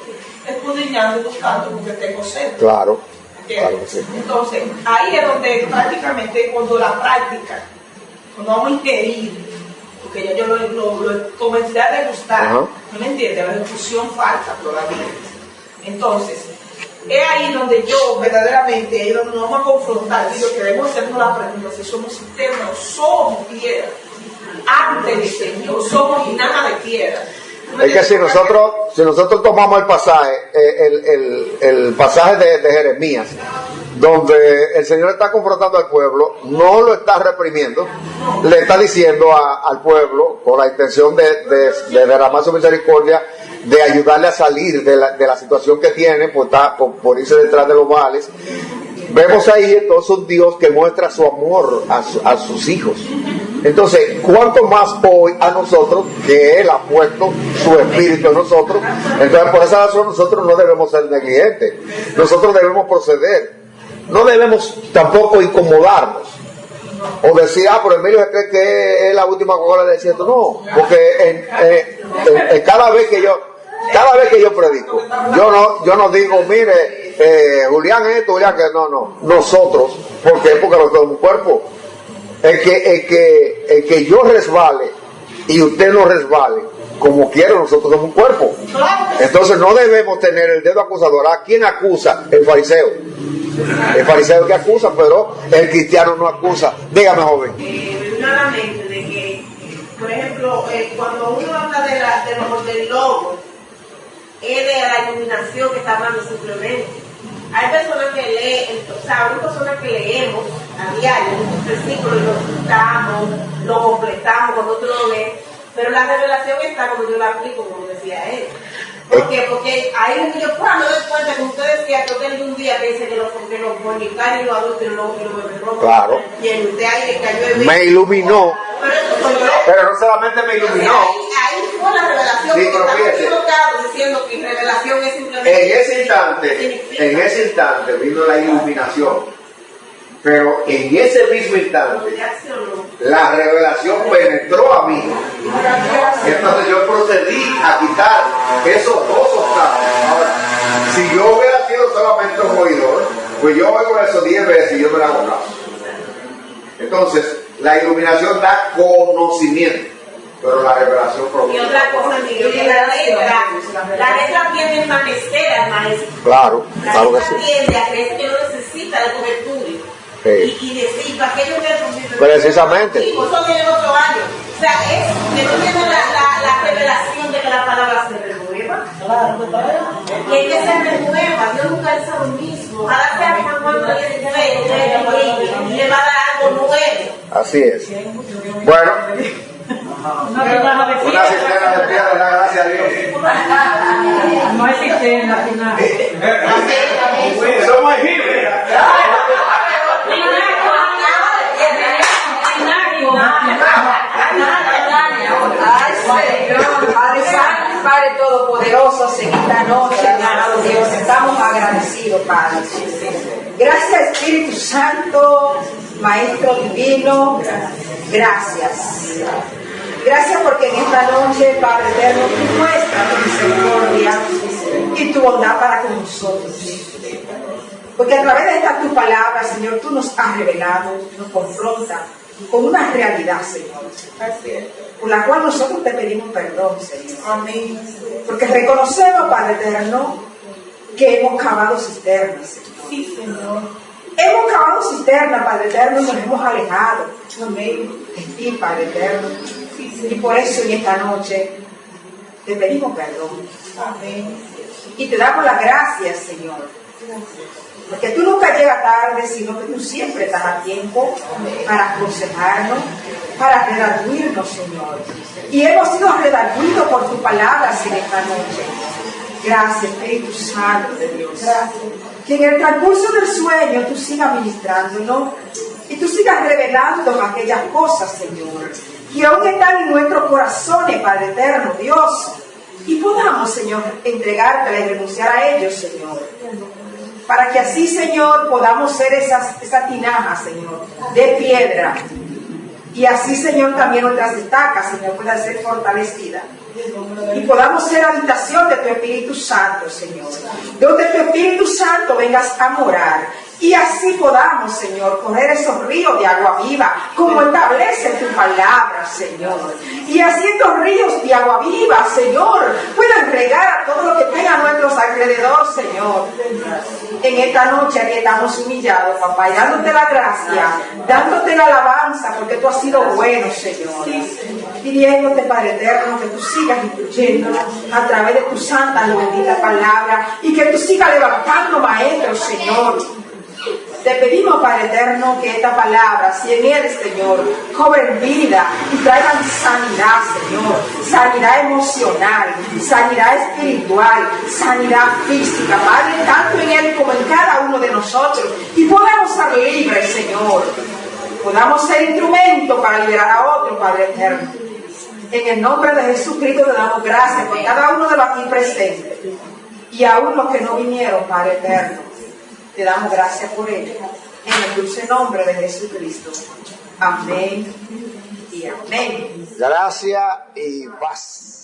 F: escudriñando y buscando, porque tengo sed.
A: Claro que sí.
F: Entonces, ahí es donde prácticamente cuando la práctica, cuando vamos a ingerir, porque ya yo lo comencé a degustar, ¿no me entiendes? La ejecución falta todavía. Entonces, es ahí donde yo verdaderamente, ahí donde nos vamos a confrontar, y lo que debemos hacernos la pregunta, si somos sistemas o somos piedra, ante el Señor, somos tinaja de piedra.
A: Es que si nosotros tomamos el pasaje, el pasaje de Jeremías, donde el Señor está confrontando al pueblo, no lo está reprimiendo, le está diciendo al pueblo, con la intención de derramar su misericordia, de ayudarle a salir de la situación que tiene por irse detrás de los males. Vemos ahí entonces un Dios que muestra su amor a sus hijos. Entonces, ¿cuánto más hoy a nosotros, que Él ha puesto su espíritu en nosotros? Entonces, por esa razón nosotros no debemos ser negligentes. Nosotros debemos proceder. No debemos tampoco incomodarnos. O decir, pero Emilio se cree que es la última Coca-Cola del desierto. No, porque cada vez que yo predico, yo no digo, mire, Julián esto, Julián que no. Nosotros, ¿por qué? Porque nosotros somos un cuerpo. El que yo resbale y usted no resbale, como quiera, nosotros somos un cuerpo. Entonces no debemos tener el dedo acusador. ¿A quién acusa? El fariseo. El fariseo que acusa, pero el cristiano no acusa. Dígame, joven.
H: Claramente de que
D: por ejemplo, cuando uno habla del logo, es de la iluminación que está hablando simplemente. Hay personas que leen, o sea, hay personas que leemos a diario muchos versículos y lo citamos, lo completamos cuando otro lo lee, pero la revelación está cuando yo la aplico, como decía él. ¿Por qué? Porque ahí es que yo me doy cuenta que usted decía que usted un día que dice que los fornicarios y los adultos y los beberrocos.
A: Claro.
D: Y en usted ahí le cayó el
A: me iluminó.
D: Pero eso soy yo.
A: Pero no solamente me iluminó.
D: Ahí fue la revelación,
A: Sí,
D: porque estamos
A: fíjese.
D: equivocados diciendo que revelación es simplemente...
A: En ese instante vino la iluminación. Pero en ese mismo instante, la revelación penetró a mí. Entonces yo procedí a quitar esos dos obstáculos. Ahora, si yo hubiera sido solamente un oidor, pues yo oigo eso 10 veces y yo me la hago caso. Entonces, la iluminación da conocimiento, pero la revelación proviene.
D: Y otra cosa, Miguel, que la letra tiende a envanecer al maestro.
A: Claro, claro que sí.
D: La letra tiende a creer que no necesita de cobertura.
A: Sí.
D: Y decir, ¿para qué yo quiero?
A: Precisamente.
D: Sí, pues eso tiene 8 años. O sea, es que no tiene la revelación de que la palabra se renueva. Y es que se renueva. Dios nunca es lo mismo. Ojalá sea San Juan 3:3, le va a dar algo nuevo.
A: Así es. Bueno, una cisterna de piedra, da gracias a Dios.
C: No hay cisterna, final.
A: Somos egipcios.
C: Padre Todopoderoso, en esta noche, amado Dios, estamos agradecidos, Padre. Gracias, Espíritu Santo, Maestro Divino, gracias. Gracias porque en esta noche, Padre Eterno, tú muestras tu misericordia y tu bondad para con nosotros. Porque a través de esta tu palabra, Señor, tú nos has revelado, nos confrontas con una realidad, Señor, por la cual nosotros te pedimos perdón, Señor. Amén. Porque reconocemos, Padre Eterno, que hemos cavado cisternas, Señor. Sí, Señor. Hemos cavado cisternas, Padre Eterno, y nos hemos alejado. Amén. De ti, Padre Eterno. Y por eso en esta noche te pedimos perdón. Amén. Y te damos las gracias, Señor. Porque tú nunca llegas tarde, sino que tú siempre estás a tiempo para aconsejarnos, para redarguirnos, Señor. Y hemos sido redarguidos por tus palabras en esta noche. Gracias, Espíritu Santo de Dios. Que en el transcurso del sueño tú sigas ministrándonos y tú sigas revelando aquellas cosas, Señor, que aún están en nuestros corazones, Padre Eterno, Dios. Y podamos, Señor, entregártela y renunciar a ellos, Señor. Para que así, Señor, podamos ser esa tinaja, Señor, de piedra. Y así, Señor, también nuestras estacas, Señor, puedan ser fortalecidas. Y podamos ser habitación de tu Espíritu Santo, Señor. Donde tu Espíritu Santo vengas a morar. Y así podamos, Señor, correr esos ríos de agua viva, como establece tu palabra, Señor. Y así estos ríos de agua viva, Señor, puedan regar a todo lo que tenga a nuestros alrededor, Señor. En esta noche aquí estamos humillados, papá, y dándote la gracia, dándote la alabanza, porque tú has sido bueno, Señor. Pidiéndote, Padre Eterno, que tú sigas instruyéndonos a través de tu santa y bendita palabra, y que tú sigas levantando maestros, Señor. Te pedimos, Padre Eterno, que esta palabra, si en él, Señor, cobren vida y traigan sanidad, Señor, sanidad emocional, sanidad espiritual, sanidad física, Padre, tanto en él como en cada uno de nosotros, y podamos ser libres, Señor, podamos ser instrumento para liberar a otro, Padre Eterno. En el nombre de Jesucristo te damos gracias por cada uno de los aquí presentes y aún los que no vinieron, Padre Eterno. Te damos gracias por ello. En el dulce nombre de Jesucristo. Amén y amén.
A: Gracias y paz.